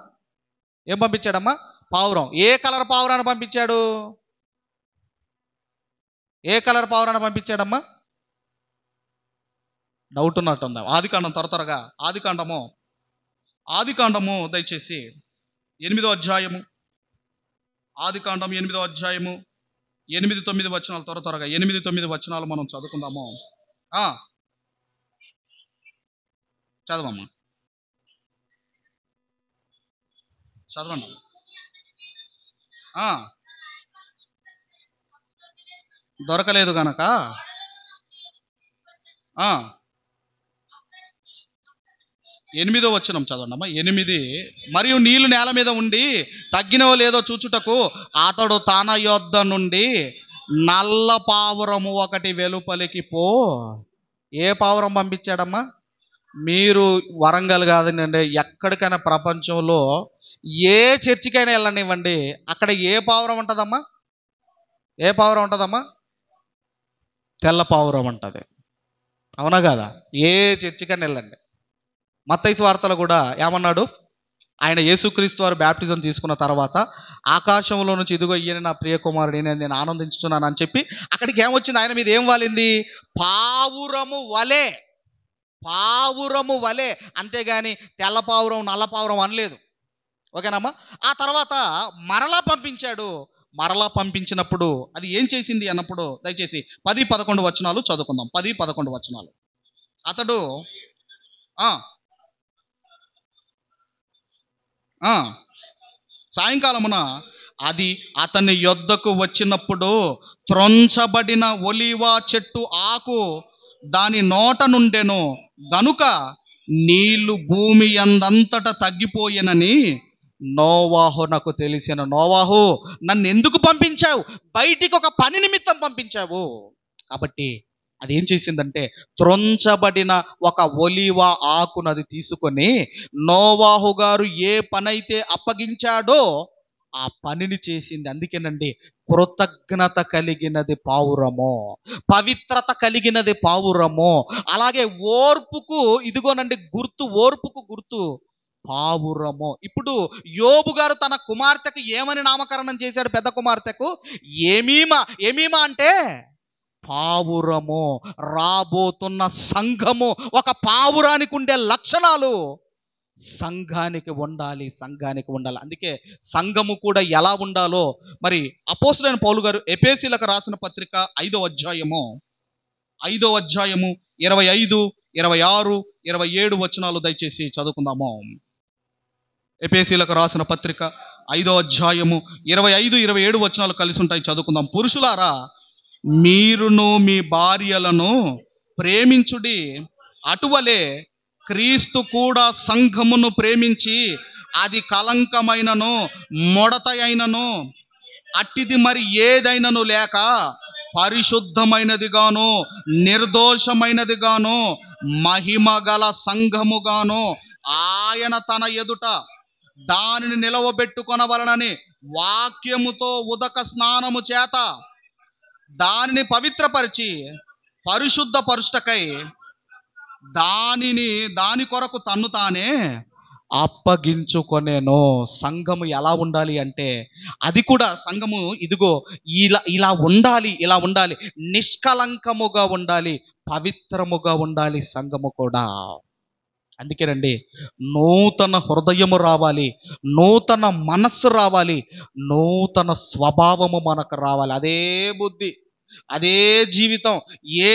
[SPEAKER 1] పావురం. ఏ కలర్ పావురాన్ని పంపించాడమ్మా? డౌట్ ఉన్నట్టుందా? ఆదికాండం త్వరగా ఆదికాండము దయచేసి 8వ అధ్యాయము, ఆదికాండం 8వ అధ్యాయము 8-9 వచనాలు త్వరగా 8-9 వచనాలు మనం చదువుకుందాము. చదవమ్మా, చదవండి. ఆ, దొరకలేదు గనక ఆ 8వ వచనం చదవండి అమ్మా. 8. మరియు నీళ్లు నేల మీద ఉండి తగ్గినవో లేదో చూచుటకు అతడు తన యొద్ద నుండి నల్ల పావురము ఒకటి వెలుపలికి పో. ఏ పావురం పంపించాడమ్మా? మీరు వరంగల్ కాదండి, ఎక్కడికైనా ప్రపంచంలో ఏ చర్చికైనా వెళ్ళనివ్వండి, అక్కడ ఏ పావురం ఉంటుందమ్మా? ఏ పావురం ఉంటుందమ్మా? తెల్ల పావురం ఉంటుంది. అవునా కదా? ఏ చర్చికైనా వెళ్ళండి. మత్తయి వార్తలో కూడా ఏమన్నాడు? ఆయన యేసుక్రీస్తు వారు బ్యాప్టిజం తీసుకున్న తర్వాత ఆకాశంలో నుంచి ఇదిగో ఈయన నా ప్రియ కుమారుడు, నేను ఆనందించుతున్నాను అని చెప్పి అక్కడికి ఏమొచ్చింది? ఆయన మీద ఏం వాలింది? పావురము వలె. పావురము వలె, అంతేగాని తెల్ల పావురం నల్ల పావురం అనలేదు. ఓకేనమ్మా? ఆ తర్వాత మరలా పంపించాడు. మరలా పంపించినప్పుడు అది ఏం చేసింది అన్నప్పుడు దయచేసి 10-11 వచనాలు చదువుకుందాం. 10-11 వచనాలు. అతడు సాయంకాలమున అది అతని యొద్దకు వచ్చినప్పుడు త్రొంచబడిన ఒలీవ చెట్టు ఆకు దాని నోట నుండెను గనుక నీళ్లు భూమి అందంతట తగ్గిపోయినని నోవాహునకు తెలిసిన. నోవాహు, నన్ను ఎందుకు పంపించావు? బయటికి ఒక పని నిమిత్తం పంపించావు. కాబట్టి అదేం చేసిందంటే త్రొంచబడిన ఒక ఒలీవ ఆకునది తీసుకొని నోవాహు గారు ఏ పనైతే అప్పగించాడో ఆ పనిని చేసింది. అందుకేనండి కృతజ్ఞత కలిగినది పావురము, పవిత్రత కలిగినది పావురము. అలాగే ఓర్పుకు ఇదిగోనండి గుర్తు, ఓర్పుకు గుర్తు పావురము. ఇప్పుడు యోబు గారు తన కుమార్తెకు ఏమని నామకరణం చేశాడు? పెద్ద కుమార్తెకు ఏమీమా. ఏమీమా అంటే పావురము. రాబోతున్న సంఘము ఒక పావురానికి ఉండే లక్షణాలు సంఘానికి ఉండాలి, సంఘానికి ఉండాలి. అందుకే సంఘము కూడా ఎలా ఉండాలో మరి అపోస్తలుడైన పౌలు గారు ఎఫెసీయులకు రాసిన పత్రిక 5వ అధ్యాయము 25, 26, 27 వచనాలు దయచేసి చదువుకుందాము. ఎఫెసీయులకు రాసిన పత్రిక 5వ అధ్యాయము 25, 27 వచనాలు కలిసి ఉంటాయి, చదువుకుందాం. పురుషులారా, మీరును మీ భార్యలను ప్రేమించుడి, అటువలే క్రీస్తు కూడా సంఘమును ప్రేమించి అది కలంకమైనను మొడత అయినను అట్టిది మరి ఏదైనను లేక పరిశుద్ధమైనదిగాను నిర్దోషమైనదిగాను మహిమ గల సంఘముగాను ఆయన తన ఎదుట దానిని నిలవబెట్టుకొనవలనని వాక్యముతో ఉదక స్నానము చేత దానిని పవిత్రపరిచి పరిశుద్ధపరుష్టకై దాని కొరకు తన్ను తానే అప్పగించుకొనేను. సంఘము ఎలా ఉండాలి అంటే అది కూడా సంఘము ఇదిగో ఇలా ఉండాలి, ఇలా ఉండాలి, నిష్కలంకముగా ఉండాలి, పవిత్రముగా ఉండాలి సంఘము కూడా. అందుకేనండి నూతన హృదయము రావాలి, నూతన మనస్సు రావాలి, నూతన స్వభావము మనకు రావాలి. అదే బుద్ధి, అదే జీవితం, ఏ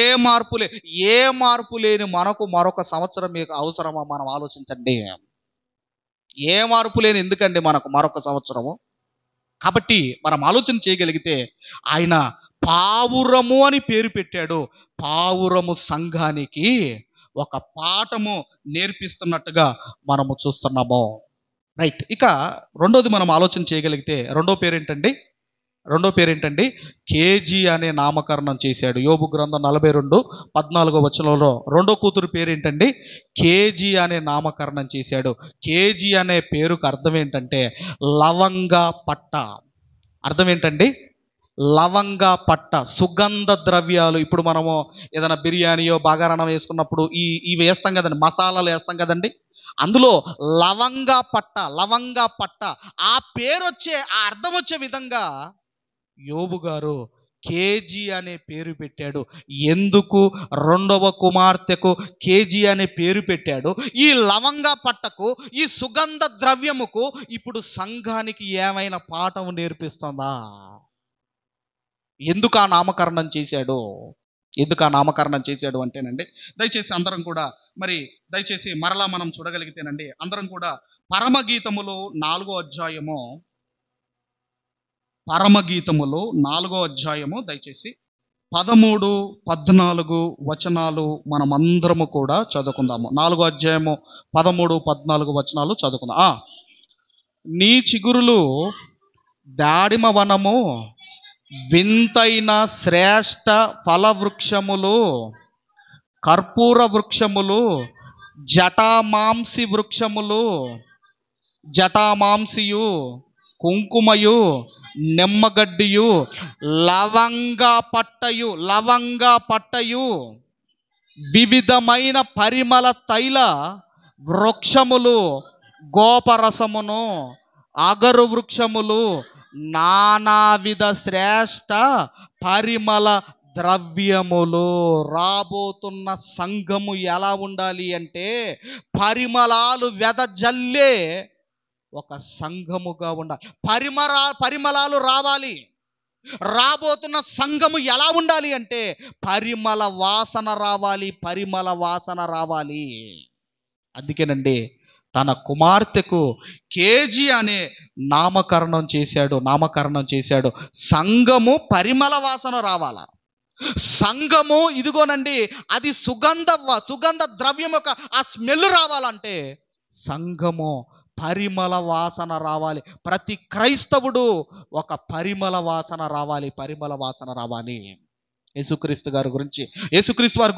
[SPEAKER 1] మార్పు లేని మనకు మరొక సంవత్సరం మీకు అవసరమా? మనం ఆలోచించండి. ఏ మార్పు లేని ఎందుకండి మనకు మరొక సంవత్సరము? కాబట్టి మనం ఆలోచన చేయగలిగితే ఆయన పావురము అని పేరు పెట్టాడు. పావురము సంఘానికి ఒక పాఠము నేర్పిస్తున్నట్టుగా మనము చూస్తున్నాము. రైట్. ఇక రెండోది మనం ఆలోచన చేయగలిగితే రెండో పేరు ఏంటండి? కేజీ అనే నామకరణం చేశాడు. యోబు గ్రంథం 42:14 వచనంలో రెండో కూతురు పేరేంటండి? కేజీ అనే నామకరణం చేశాడు. కేజీ అనే పేరుకు అర్థం ఏంటంటే లవంగా పట్ట. అర్థం ఏంటండి? లవంగా పట్ట, సుగంధ ద్రవ్యాలు. ఇప్పుడు మనము ఏదైనా బిర్యానీయో బాగారణం వేసుకున్నప్పుడు ఇవి వేస్తాం కదండి, మసాలాలు వేస్తాం కదండి, అందులో లవంగా పట్ట ఆ పేరు వచ్చే, ఆ అర్థం వచ్చే విధంగా యోబు గారు కేజీ అనే పేరు పెట్టాడు. ఎందుకు రెండవ కుమార్తెకు కేజీ అనే పేరు పెట్టాడు? ఈ లవంగా పట్టకు, ఈ సుగంధ ద్రవ్యముకు ఇప్పుడు సంఘానికి ఏమైనా పాఠం నేర్పిస్తుందా? ఎందుకు ఆ నామకరణం చేశాడు? ఎందుకు ఆ నామకరణం చేశాడు అంటేనండి, దయచేసి అందరం కూడా మరి దయచేసి మరలా మనం చూడగలిగితేనండి, అందరం కూడా పరమగీతములు 4వ అధ్యాయము, పరమగీతములు 4వ అధ్యాయము దయచేసి 13, 14 వచనాలు మనమందరము కూడా చదువుకుందాము. 4వ అధ్యాయము 13, 14 వచనాలు చదువుకుందాం. నీ చిగురులు దాడిమ వనము, వింతైన శ్రేష్ఠ ఫలవృక్షములు, కర్పూర వృక్షములు, జటామాంసి వృక్షములు, జటామాంసియు, కుంకుమయు, నిమ్మగడ్డియు, లవంగ పట్టయు, వివిధమైన పరిమళ తైల వృక్షములు, గోపరసమును, అగరు వృక్షములు, నానావిధ శ్రేష్ఠ పరిమళ ద్రవ్యములు. రాబోతున్న సంఘము ఎలా ఉండాలి అంటే పరిమళాలు వెదజల్లే ఒక సంఘముగా ఉండాలి. పరిమళాలు రావాలి. రాబోతున్న సంఘము ఎలా ఉండాలి అంటే పరిమళ వాసన రావాలి. అందుకేనండి తన కుమార్తెకు కేజీ అనే నామకరణం చేశాడు. సంఘము పరిమళ వాసన రావాల. సంఘము ఇదిగోనండి, అది సుగంధ ద్రవ్యం యొక్క ఆ స్మెల్ రావాలంటే సంఘము పరిమళ వాసన రావాలి. ప్రతి క్రైస్తవుడు ఒక పరిమళ వాసన రావాలి. యేసుక్రీస్తు వారి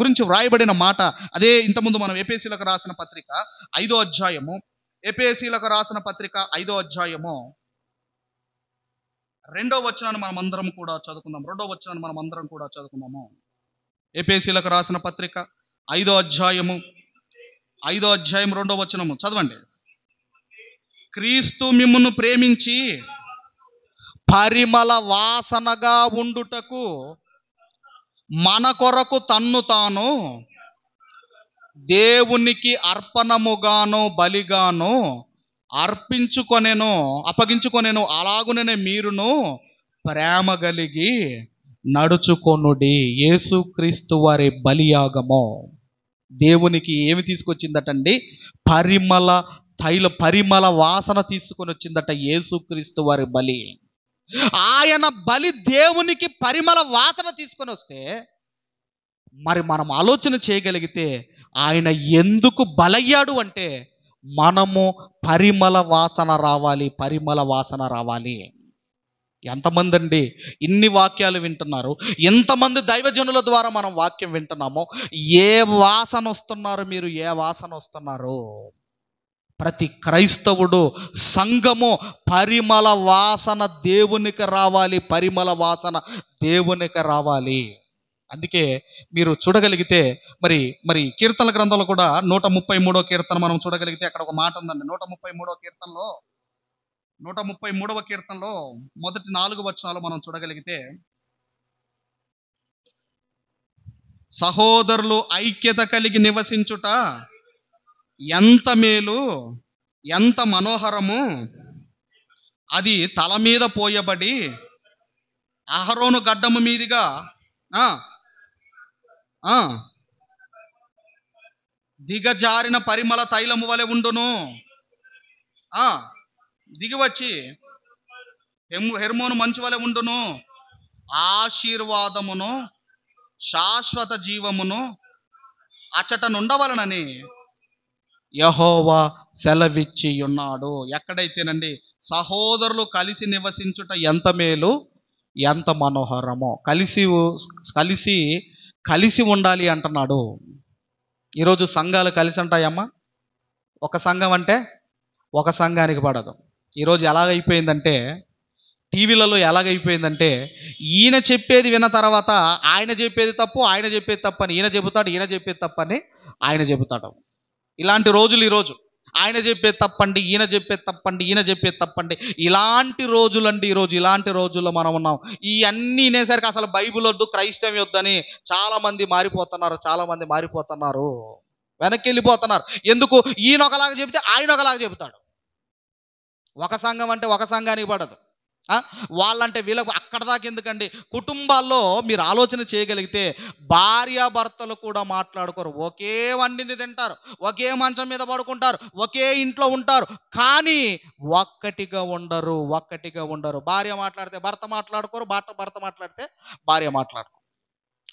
[SPEAKER 1] గురించి వ్రాయబడిన మాట అదే. ఇంతకుముందు మనం ఎఫెసీయులకు రాసిన పత్రిక 5వ అధ్యాయము, 5వ అధ్యాయము 2వ వచనాన్ని మనం అందరం కూడా చదువుకుందాం. 2వ వచనాన్ని మనం అందరం కూడా చదువుకుందాము. ఎఫెసీయులకు రాసిన పత్రిక 5వ అధ్యాయము 2వ వచనము చదవండి. క్రీస్తు మిమ్మును ప్రేమించి పరిమళ వాసనగా ఉండుటకు మన కొరకు తన్ను తాను దేవునికి అర్పణముగాను బలిగాను అప్పగించుకొనెను. అలాగునే మీరును ప్రేమ కలిగి నడుచుకొనుడి. యేసుక్రీస్తు వారి బలియాగము దేవునికి ఏమి తీసుకొచ్చిందటండి? పరిమళ వాసన తీసుకొని వచ్చిందట యేసుక్రీస్తు వారి బలి. ఆయన బలి దేవునికి పరిమళ వాసన తీసుకొని వస్తే మరి మనం ఆలోచన చేయగలిగితే ఆయన ఎందుకు బలయ్యాడు అంటే మనము పరిమళ వాసన రావాలి. ఎంతమంది అండి ఇన్ని వాక్యాలు వింటున్నారు? ఎంతమంది దైవజనుల ద్వారా మనం వాక్యం వింటున్నామో ఏ వాసన వస్తున్నారు? ప్రతి క్రైస్తవుడు సంఘము పరిమళ వాసన దేవునికి రావాలి. అందుకే మీరు చూడగలిగితే మరి కీర్తనల గ్రంథంలో కూడా 133వ కీర్తన మనం చూడగలిగితే అక్కడ ఒక మాట ఉందండి. 133వ కీర్తనలో మొదటి 4 వచనాలు మనం చూడగలిగితే, సహోదరులు ఐక్యత కలిగి నివసించుట ఎంత మేలు, ఎంత మనోహరము, అది తల మీద పోయబడి అహరోను గడ్డము మీదుగా దిగజారిన పరిమళ తైలము వలె ఉండును. దిగివచ్చి హెర్మోను మంచు వలె ఉండును. ఆశీర్వాదమును శాశ్వత జీవమును అచట నుండవలనని యెహోవా సెలవిచ్చి ఉన్నాడు. ఎక్కడైతేనండి సహోదరులు కలిసి నివసించుట ఎంత మేలు, ఎంత మనోహరమో, కలిసి ఉండాలి అంటున్నాడు. ఈరోజు సంఘాలు కలిసి ఉంటాయమ్మా? ఒక సంఘం అంటే ఒక సంఘానికి పడదు. ఈరోజు ఎలాగైపోయిందంటే, టీవీలలో ఎలాగైపోయిందంటే, ఈయన చెప్పేది విన్న తర్వాత ఆయన చెప్పేది తప్పు అని ఈయన చెబుతాడు, ఈయన చెప్పేది తప్పని ఆయన చెబుతాడు. ఇలాంటి రోజులు ఈరోజు. ఆయన చెప్పేది తప్పండి, ఈయన చెప్పేది తప్పండి. ఇలాంటి రోజులండి ఈరోజు. ఇలాంటి రోజుల్లో మనం ఉన్నాం. ఈ అన్నీ వినేసరికి అసలు బైబిల్ వద్దు, క్రైస్తవం వద్దని చాలా మంది మారిపోతున్నారు, వెనక్కి వెళ్ళిపోతున్నారు. ఎందుకు? ఈయన ఒకలాగా చెబితే ఆయన ఒకలాగా చెబుతాడు. ఒక సంఘం అంటే ఒక సంఘానికి పడదు. ఆ? వాళ్ళంటే వీళ్ళకు అక్కడ దాకా ఎందుకండి? కుటుంబాల్లో మీరు ఆలోచన చేయగలిగితే భార్యాభర్తలు కూడా మాట్లాడుకోరు. ఒకే వండింది తింటారు, ఒకే మంచం మీద పడుకుంటారు, ఒకే ఇంట్లో ఉంటారు, కానీ ఒక్కటిగా ఉండరు. భార్య మాట్లాడితే భర్త మాట్లాడుకోరు, భర్త మాట్లాడితే భార్య మాట్లాడుకోరు.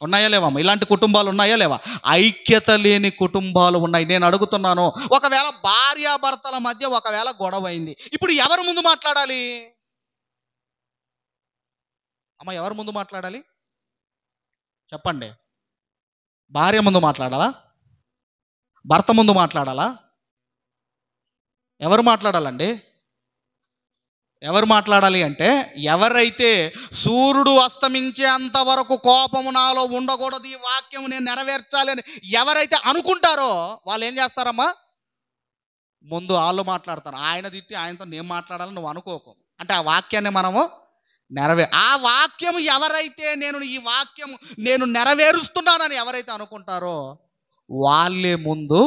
[SPEAKER 1] ఉన్నాయా లేవమ్మా? ఇలాంటి కుటుంబాలు ఉన్నాయా లేవా? ఐక్యత లేని కుటుంబాలు ఉన్నాయి. నేను అడుగుతున్నాను, ఒకవేళ భార్యాభర్తల మధ్య ఒకవేళ గొడవ అయింది, ఇప్పుడు ఎవరు ముందు మాట్లాడాలి అమ్మ? ఎవరు ముందు మాట్లాడాలి చెప్పండి? భార్య ముందు మాట్లాడాలా? భర్త ముందు మాట్లాడాలా? ఎవరు మాట్లాడాలండి? ఎవరు మాట్లాడాలి అంటే, ఎవరైతే సూర్యుడు అస్తమించేంత వరకు కోపము నాలో ఉండకూడదు, ఈ వాక్యం నేను నెరవేర్చాలి అని ఎవరైతే అనుకుంటారో వాళ్ళు ఏం చేస్తారమ్మా? ముందు వాళ్ళు మాట్లాడతారు. ఆయన తిట్టి ఆయనతో నేను మాట్లాడాలని నువ్వు అనుకోకు. అంటే ఆ వాక్యాన్ని మనము ఆ వాక్యం ఎవరైతే ఈ వాక్యం నేను నెరవేరుస్తున్నానని ఎవరైతే అనుకుంటారో వాళ్ళే ముందు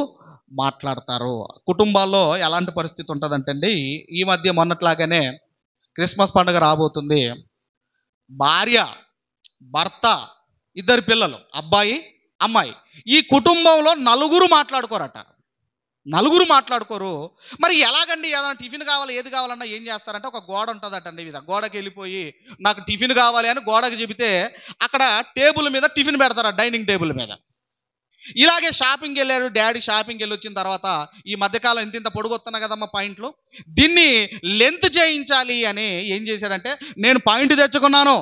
[SPEAKER 1] మాట్లాడతారు. కుటుంబాల్లో ఎలాంటి పరిస్థితి ఉంటుందంటే అండి, ఈ మధ్య మొన్నట్లాగానే క్రిస్మస్ పండుగ రాబోతుంది. భార్య, భర్త, ఇద్దరు పిల్లలు, అబ్బాయి, అమ్మాయి, ఈ కుటుంబంలో నలుగురు మాట్లాడుకోరు. మరి ఎలాగండి? ఏదైనా టిఫిన్ కావాలి, ఏది కావాలన్నా ఏం చేస్తారంటే, ఒక గోడ ఉంటుందటండి, ఇది గోడకి వెళ్ళిపోయి నాకు టిఫిన్ కావాలి అని గోడకి చెబితే అక్కడ టేబుల్ మీద టిఫిన్ పెడతారు, డైనింగ్ టేబుల్ మీద. ఇలాగే షాపింగ్కి వెళ్ళారు డాడీ. షాపింగ్కి వెళ్ళి వచ్చిన తర్వాత ఈ మధ్యకాలం ఇంత పొడుగొస్తున్నా కదమ్మా పాయింట్లు, దీన్ని లెంత్ చేయించాలి అని ఏం చేశాడంటే, నేను పాయింట్ తెచ్చుకున్నాను,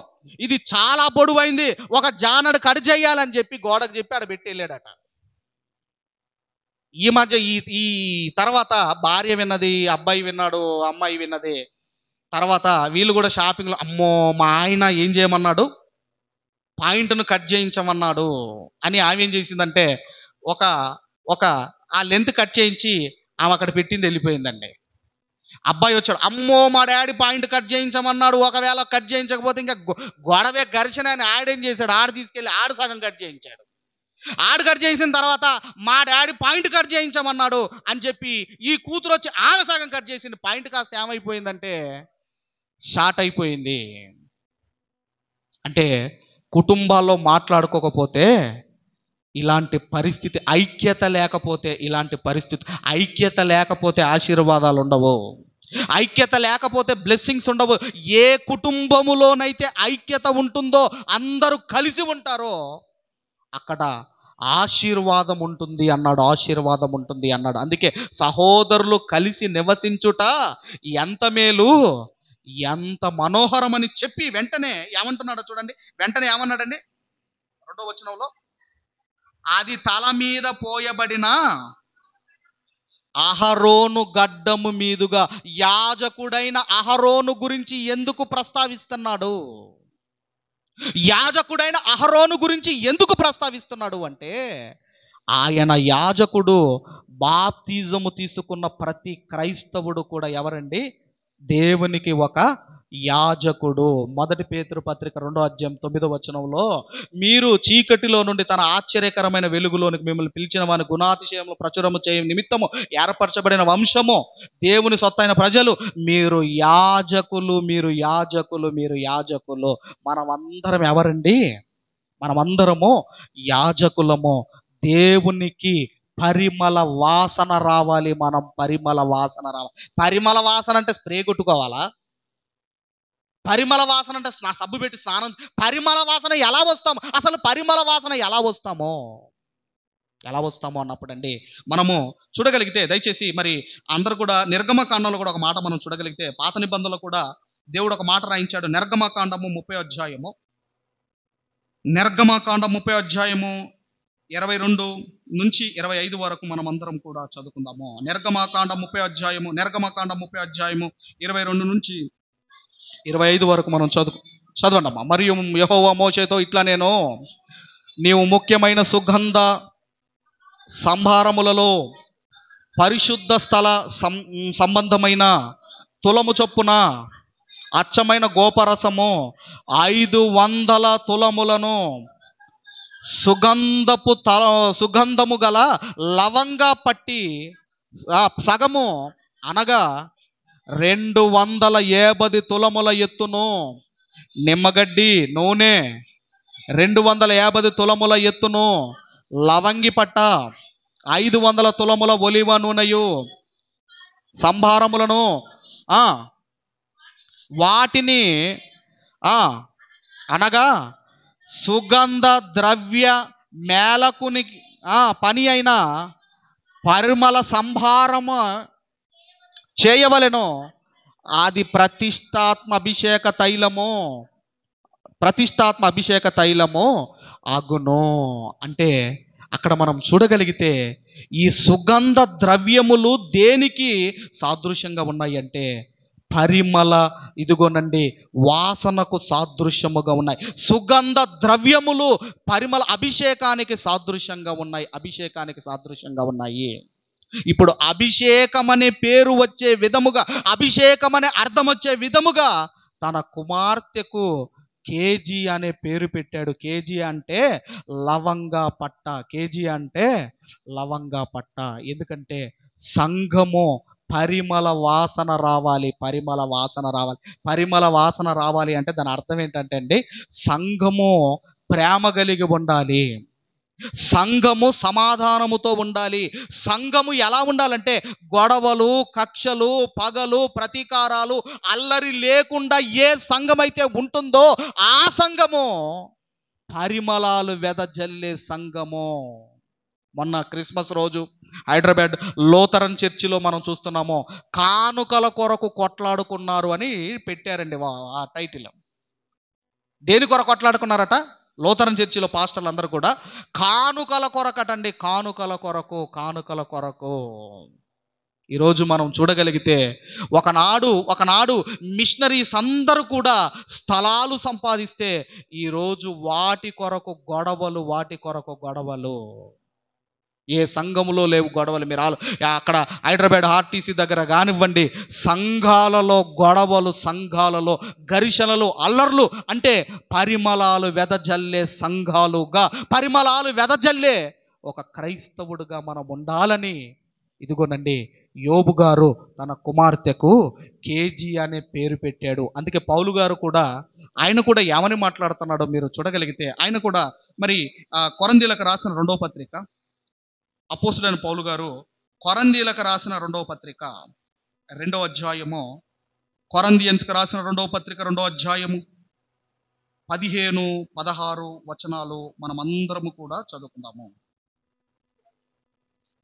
[SPEAKER 1] ఇది చాలా పొడవైంది, ఒక జానడు కట్ చేయాలని చెప్పి గోడకు చెప్పి ఆడ పెట్టి వెళ్ళాడట. ఈ మధ్య ఈ తర్వాత భార్య విన్నది, అబ్బాయి విన్నాడు, అమ్మాయి విన్నది. తర్వాత వీళ్ళు కూడా షాపింగ్లో, అమ్మో మా ఆయన ఏం చేయమన్నాడు, పాయింట్ను కట్ చేయించమన్నాడు అని ఆమె ఏం చేసిందంటే, ఒక ఆ లెంత్ కట్ చేయించి ఆమె అక్కడ పెట్టింది వెళ్ళిపోయిందండి. అబ్బాయి వచ్చాడు, అమ్మో మా డాడీ పాయింట్ కట్ చేయించమన్నాడు, ఒకవేళ కట్ చేయించకపోతే ఇంకా గొడవే ఘర్షణ అని ఆడేం చేశాడు, తీసుకెళ్ళి సగం కట్ చేయించాడు. కట్ చేసిన తర్వాత మా డాడీ పాయింట్ కట్ చేయించమన్నాడు అని చెప్పి ఈ కూతురు వచ్చి ఆమె సగం కట్ చేసింది. పాయింట్ కాస్త ఏమైపోయిందంటే షార్ట్ అయిపోయింది. అంటే కుటుంబాల్లో మాట్లాడుకోకపోతే ఇలాంటి పరిస్థితి, ఐక్యత లేకపోతే ఆశీర్వాదాలు ఉండవు, ఐక్యత లేకపోతే బ్లెస్సింగ్స్ ఉండవు. ఏ కుటుంబములోనైతే ఐక్యత ఉంటుందో, అందరూ కలిసి ఉంటారో, అక్కడ ఆశీర్వాదం ఉంటుంది అన్నాడు. అందుకే సహోదరులు కలిసి నివసించుట ఎంత మేలు, ఎంత మనోహరమని చెప్పి వెంటనే ఏమంటున్నాడో చూడండి. వెంటనే ఏమన్నాడండి 2వ వచనంలో, అది తల మీద పోయబడిన అహరోను గడ్డము మీదుగా, యాజకుడైన అహరోను గురించి ఎందుకు ప్రస్తావిస్తున్నాడు? యాజకుడైన అహరోను గురించి ఎందుకు ప్రస్తావిస్తున్నాడు అంటే, ఆయన యాజకుడు. బాప్తిజము తీసుకున్న ప్రతి క్రైస్తవుడు కూడా ఎవరండి? దేవునికి ఒక యాజకుడు. 1 పేతురు పత్రిక 2వ అధ్యాయం 9వ వచనంలో, మీరు చీకటిలో నుండి తన ఆశ్చర్యకరమైన వెలుగులోనికి మిమ్మల్ని పిలిచిన వాని గుణాతిశయములు ప్రచురము చేయ నిమిత్తము ఏర్పరచబడిన వంశము, దేవుని సొత్తైన ప్రజలు, మీరు యాజకులు. మనమందరం ఎవరండి? మనమందరము యాజకులము. దేవునికి పరిమళ వాసన రావాలి. పరిమళ వాసన అంటే స్ప్రే కొట్టుకోవాలా? పరిమళ వాసన అంటే నా సబ్బు పెట్టి స్నానం. పరిమళ వాసన ఎలా వస్తాము? అసలు పరిమళ వాసన ఎలా వస్తామో అన్నప్పుడు అండి మనము చూడగలిగితే, దయచేసి మరి అందరూ కూడా నిర్గమకాండంలో కూడా ఒక మాట మనం చూడగలిగితే, పాత నిబంధనలో కూడా దేవుడు ఒక మాట రాయించాడు. నిర్గమకాండము 30వ అధ్యాయము, నిర్గమకాండం 30వ అధ్యాయము 22 నుంచి 25 వరకు మనం అందరం కూడా చదువుకుందాము. నిర్గమకాండం 30వ అధ్యాయము 22 నుంచి 25 వరకు మనం చదవండి అమ్మా. మరియు యెహోవా మోషేతో ఇట్లా, నీవు ముఖ్యమైన సుగంధ సంభారములలో పరిశుద్ధ స్థల సంబంధమైన తులము చొప్పున అచ్చమైన గోపరసము 500 తులములను, సుగంధము గల లవంగా పట్టి సగము అనగా 250 తులముల ఎత్తును నిమ్మగడ్డి నూనె, 250 తులముల ఎత్తును లవంగి పట్ట, 500 తులముల ఒలివ నూనెయు, సంభారములను వాటిని అనగా సుగంధ ద్రవ్య మేళకుని పని అయిన పరిమళ సంభారము చేయవలెను. అది ప్రతిష్టాత్మ అభిషేక తైలము అగును. అంటే అక్కడ మనం చూడగలిగితే ఈ సుగంధ ద్రవ్యములు దేనికి సాదృశ్యంగా ఉన్నాయి అంటే ఇదిగోనండి వాసనకు సాదృశ్యముగా ఉన్నాయి. సుగంధ ద్రవ్యములు పరిమళ అభిషేకానికి సాదృశ్యంగా ఉన్నాయి. ఇప్పుడు అభిషేకం అనే పేరు వచ్చే విధముగా, అభిషేకం అనే అర్థం వచ్చే విధముగా తన కుమార్తెకు కేజీ అనే పేరు పెట్టాడు. కేజీ అంటే లవంగా పట్ట. ఎందుకంటే సంఘము పరిమళ వాసన రావాలి అంటే దాని అర్థం ఏంటంటే అండి, సంఘము ప్రేమ కలిగి ఉండాలి, సంఘము సమాధానముతో ఉండాలి. సంఘము ఎలా ఉండాలంటే గొడవలు, కక్షలు, పగలు, ప్రతీకారాలు, అల్లరి లేకుండా ఏ సంఘమైతే ఉంటుందో ఆ సంఘము పరిమళాలు వెదజల్లే సంఘము. మొన్న క్రిస్మస్ రోజు హైదరాబాద్ లోతరన్ చర్చిలో మనం చూస్తున్నాము, కానుకల కొరకు కొట్లాడుకున్నారు అని పెట్టారండి ఆ టైటిల్. దేని కొరకు కొట్లాడుకున్నారట? లోతరన్ చర్చిలో పాస్టర్లు అందరూ కూడా కానుకల కొరకటండి, కానుకల కొరకు. ఈరోజు మనం చూడగలిగితే ఒకనాడు మిషనరీస్ అందరూ కూడా స్థలాలు సంపాదిస్తే ఈరోజు వాటి కొరకు గొడవలు. ఏ సంఘములో లేవు గొడవలు. మీరు అక్కడ హైదరాబాద్ ఆర్టీసీ దగ్గర కానివ్వండి, సంఘాలలో గొడవలు, సంఘాలలో ఘర్షణలు, అల్లర్లు. అంటే పరిమళాలు వెదజల్లే సంఘాలుగా, పరిమళాలు వెదజల్లే ఒక క్రైస్తవుడుగా మనం ఉండాలని ఇదిగోనండి యోబు గారు తన కుమార్తెకు కేజీ అనే పేరు పెట్టాడు. అందుకే పౌలు గారు కూడా ఆయన కూడా ఏమని మాట్లాడుతున్నాడో మీరు చూడగలిగితే, ఆయన కూడా మరి కొరంథీయులకు రాసిన 2వ పత్రిక, అపోస్తులైన పౌలు గారు కొరంథీయులకు రాసిన 2వ పత్రిక 2వ అధ్యాయము, కొరంథియన్స్కి రాసిన 2వ పత్రిక 2వ అధ్యాయము 15, 16 వచనాలు మనమందరము కూడా చదువుకుందాము.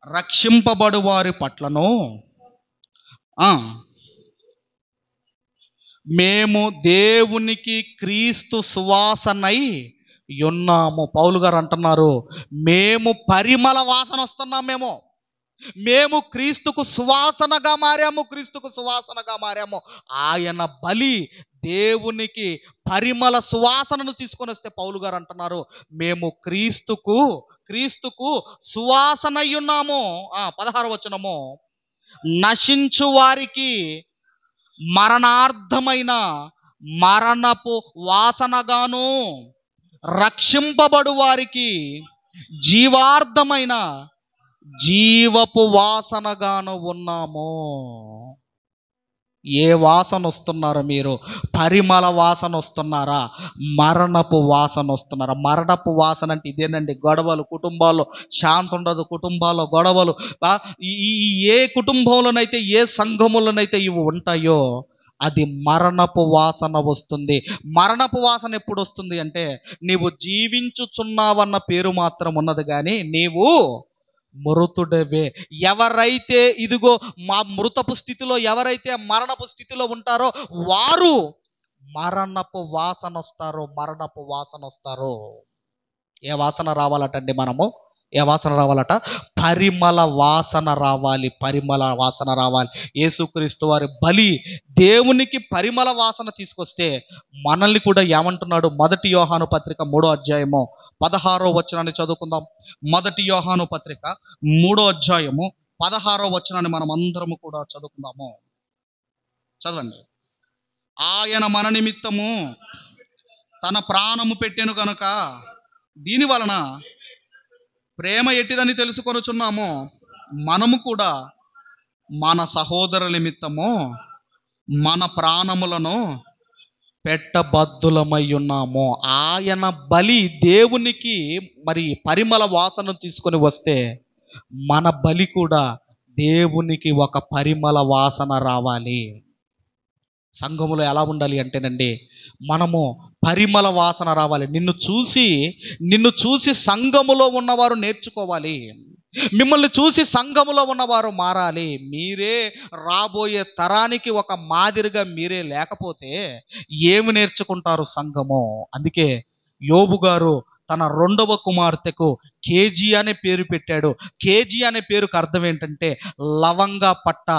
[SPEAKER 1] రక్షింపబడు వారి పట్లను మేము దేవునికి క్రీస్తు సువాసనై ఉన్నాము. పౌలు గారు అంటున్నారు, మేము పరిమళ వాసన వస్తున్నాం, మేము క్రీస్తుకు సువాసనగా మారాము. ఆయన బలి దేవునికి పరిమళ సువాసనను తీసుకొని వస్తే పౌలు గారు అంటున్నారు, మేము క్రీస్తుకు సువాసనై ఉన్నాము. 16వ వచనము, నశించు వారికి మరణార్థమైన మరణపు వాసనగాను, రక్షింపబడు వారికి జీవార్థమైన జీవపు వాసనగాను ఉన్నాము. ఏ వాసన వస్తున్నారో మీరు? పరిమళ వాసన వస్తున్నారా? మరణపు వాసన వస్తున్నారా? మరణపు వాసన అంటే ఇదేనండి, గొడవలు, కుటుంబాల్లో శాంతి ఉండదు, కుటుంబాల్లో గొడవలు. ఏ కుటుంబంలోనైతే, ఏ సంఘములోనైతే ఇవి ఉంటాయో అది మరణపు వాసన వస్తుంది. మరణపు వాసన ఎప్పుడు వస్తుంది అంటే, నీవు జీవించుచున్నావన్న పేరు మాత్రం ఉన్నది కానీ నీవు మృతుడవే. ఎవరైతే ఇదిగో మా మృతపు స్థితిలో, ఎవరైతే మరణపు స్థితిలో ఉంటారో వారు మరణపు వాసన వస్తారు. ఏ వాసన రావాలటండి? ఏ వాసన రావాలట? పరిమళ వాసన రావాలి. యేసుక్రీస్తు వారి బలి దేవునికి పరిమళ వాసన తీసుకొస్తే మనల్ని కూడా ఏమంటున్నాడు? 1 యోహాను పత్రిక 3వ అధ్యాయము 16వ వచనాన్ని చదువుకుందాం. 1 యోహాను పత్రిక 3వ అధ్యాయము 16వ వచనాన్ని మనం అందరము కూడా చదువుకుందాము. చదవండి. ఆయన మన నిమిత్తము తన ప్రాణము పెట్టెను కనుక దీని వలన ప్రేమ ఎట్టిదని తెలుసుకొనుచున్నాము. మనము కూడా మన సహోదరుల నిమిత్తము మన ప్రాణములను పెట్టబద్దులమై ఉన్నాము. ఆయన బలి దేవునికి మరి పరిమళ వాసన తీసుకొని వస్తే మన బలి కూడా దేవునికి ఒక పరిమళ వాసన రావాలి. సంఘములో ఎలా ఉండాలి అంటేనండి, మనము పరిమళ వాసన రావాలి. నిన్ను చూసి సంఘములో ఉన్నవారు నేర్చుకోవాలి. మిమ్మల్ని చూసి సంఘములో ఉన్నవారు మారాలి. మీరే రాబోయే తరానికి ఒక మాదిరిగా మీరే లేకపోతే ఏమి నేర్చుకుంటారు సంఘము? అందుకే యోబు గారు తన రెండవ కుమార్తెకు కేజీ అనే పేరు పెట్టాడు. కేజీ అనే పేరుకు అర్థం ఏంటంటే లవంగ పట్ట.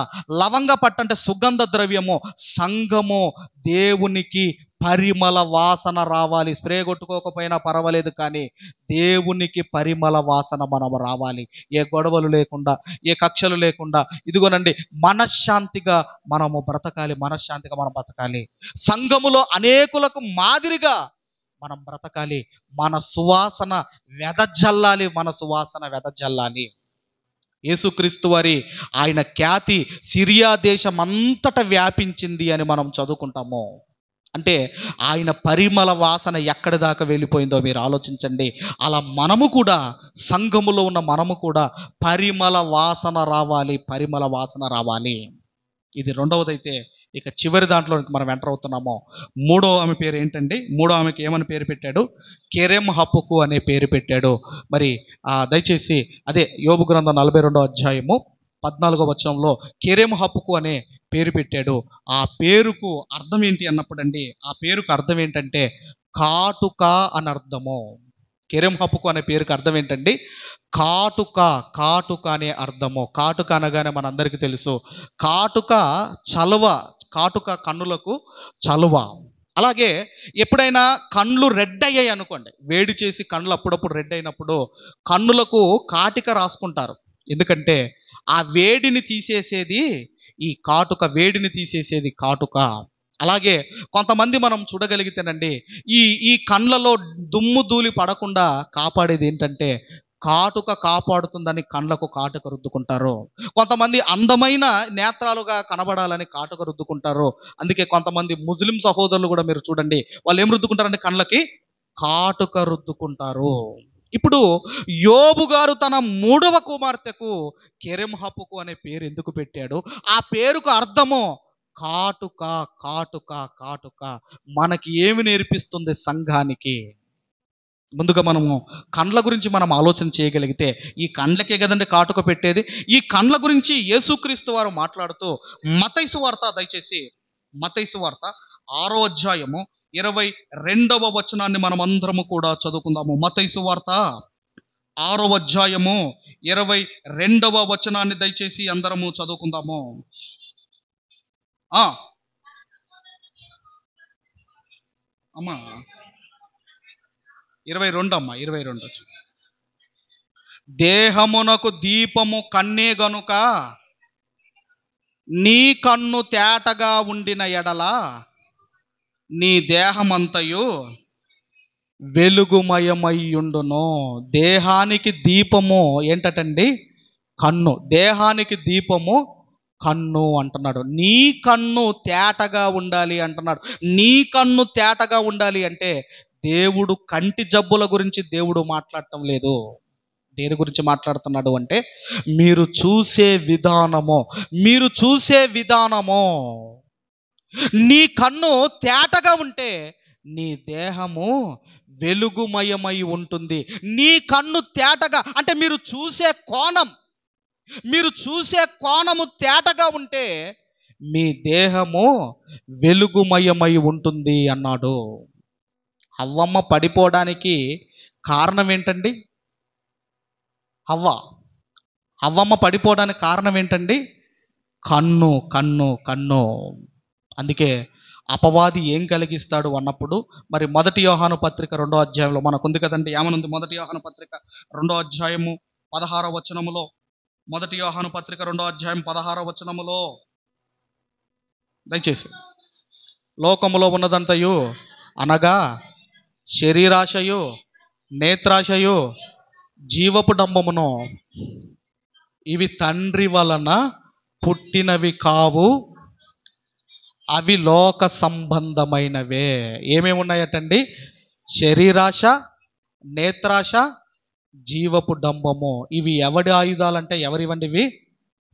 [SPEAKER 1] లవంగ పట్ట అంటే సుగంధ ద్రవ్యము. సంఘము దేవునికి పరిమళ వాసన రావాలి. స్ప్రే కొట్టుకోకపోయినా పర్వాలేదు, కానీ దేవునికి పరిమళ వాసన మనం రావాలి. ఏ గొడవలు లేకుండా, ఏ కక్షలు లేకుండా, ఇదిగోనండి మనశ్శాంతిగా మనము బ్రతకాలి. మనశ్శాంతిగా మనం బ్రతకాలి. సంఘములో అనేకులకు మాదిరిగా మనం బ్రతకాలి. మన సువాసన వెదజల్లాలి. మన సువాసన వెదజల్లాలి. యేసుక్రీస్తు వారి ఆయన ఖ్యాతి సిరియా దేశం అంతటా వ్యాపించింది అని మనం చదువుకుంటాము. అంటే ఆయన పరిమళ వాసన ఎక్కడి దాకా వెళ్ళిపోయిందో మీరు ఆలోచించండి. అలా మనము కూడా, సంఘములో ఉన్న మనము కూడా పరిమళ వాసన రావాలి. పరిమళ వాసన రావాలి. ఇది రెండవదైతే, ఇక చివరి దాంట్లో మనం ఎంటర్ అవుతున్నాము. మూడో ఆమె పేరు ఏంటండి? మూడో ఆమెకి ఏమని పేరు పెట్టాడు? కెరెమ్ హపుకు అనే పేరు పెట్టాడు. మరి దయచేసి అదే యోబు గ్రంథం 42వ అధ్యాయము 14వ వచనంలో కెరెమ్ హపుకు అనే పేరు పెట్టాడు. ఆ పేరుకు అర్థం ఏంటి అన్నప్పుడండి, ఆ పేరుకు అర్థం ఏంటంటే కాటుక అని అర్థము. కెరెమ్ హపుకు అనే పేరుకు అర్థం ఏంటండి? కాటుక. కాటుక అనే అర్థము. కాటుక అనగానే మనందరికీ తెలుసు, కాటుక చలువ. కాటుక కన్నులకు చలువ. అలాగే ఎప్పుడైనా కళ్ళు రెడ్ అయ్యాయి అనుకోండి, వేడి చేసి కళ్ళు అప్పుడప్పుడు రెడ్ అయినప్పుడు కన్నులకు కాటిక రాసుకుంటారు. ఎందుకంటే ఆ వేడిని తీసేసేది ఈ కాటుక. వేడిని తీసేసేది కాటుక. అలాగే కొంతమంది మనం చూడగలిగితేనండి, ఈ కళ్ళలో దుమ్ము ధూళి పడకుండా కాపాడేది ఏంటంటే కాటుక కాపాడుతుందని కళ్ళకు కాటుక రుద్దుకుంటారు. కొంతమంది అందమైన నేత్రాలుగా కనబడాలని కాటుక రుద్దుకుంటారు. అందుకే కొంతమంది ముస్లిం సహోదరులు కూడా మీరు చూడండి, వాళ్ళు ఏం రుద్దుకుంటారంటే కళ్ళకి కాటుక రుద్దుకుంటారు. ఇప్పుడు యోబు గారు తన మూడవ కుమార్తెకు కెరెమ్ హపుకు అనే పేరు ఎందుకు పెట్టాడు? ఆ పేరుకు అర్థము కాటుక. కాటుక. కాటుక మనకి ఏమి నేర్పిస్తుంది సంఘానికి? ముందుగా మనము కండ్ల గురించి మనం ఆలోచన చేయగలిగితే, ఈ కండ్లకే కదండి కాటుక పెట్టేది. ఈ కండ్ల గురించి యేసుక్రీస్తు వారు మాట్లాడుతూ మత్తయి సువార్త, దయచేసి మత్తయి సువార్త 6వ అధ్యాయము 22వ వచనాన్ని మనం అందరము కూడా చదువుకుందాము. మత్తయి సువార్త 6వ అధ్యాయము 22వ వచనాన్ని దయచేసి అందరము చదువుకుందాము. అమ్మా 22 అమ్మా 22. దేహమునకు దీపము కన్నే గనుక నీ కన్ను తేటగా ఉండిన ఎడల నీ దేహమంతయు వెలుగుమయమయ్యుండును. దేహానికి దీపము ఏంటండి? కన్ను. దేహానికి దీపము కన్ను అంటున్నాడు. నీ కన్ను తేటగా ఉండాలి అంటున్నాడు. నీ కన్ను తేటగా ఉండాలి అంటే దేవుడు కంటి జబ్బుల గురించి దేవుడు మాట్లాడటం లేదు. దేని గురించి మాట్లాడుతున్నాడు అంటే మీరు చూసే విధానము. మీరు చూసే విధానము. నీ కన్ను తేటగా ఉంటే నీ దేహము వెలుగుమయమై ఉంటుంది. నీ కన్ను తేటగా అంటే మీరు చూసే కోణము తేటగా ఉంటే మీ దేహము వెలుగుమయమై ఉంటుంది అన్నాడు. హవ్వమ్మ పడిపోవడానికి కారణం ఏంటండి? హవ్వమ్మ పడిపోవడానికి కారణం ఏంటండి? కన్ను. కన్ను. కన్ను. అందుకే అపవాది ఏం కలిగిస్తాడు అన్నప్పుడు, మరి 1 యోహాను పత్రిక 2వ అధ్యాయంలో మనకుంది కదండి, ఏమనుంది? 1 యోహాను పత్రిక 2వ అధ్యాయము 16వ వచనములో, 1 యోహాను పత్రిక 2వ అధ్యాయం 16వ వచనములో, దయచేసి లోకములో ఉన్నదంతయు అనగా శరీరాశయు, నేత్రాశయు, జీవపు డంబమును ఇవి తండ్రి వలన పుట్టినవి కావు, అవి లోక సంబంధమైనవే. ఏమేమి ఉన్నాయటండి? శరీరాశ, నేత్రాశ, జీవపు డంబము. ఇవి ఎవడి ఆయుధాలంటే ఎవరివండి ఇవి?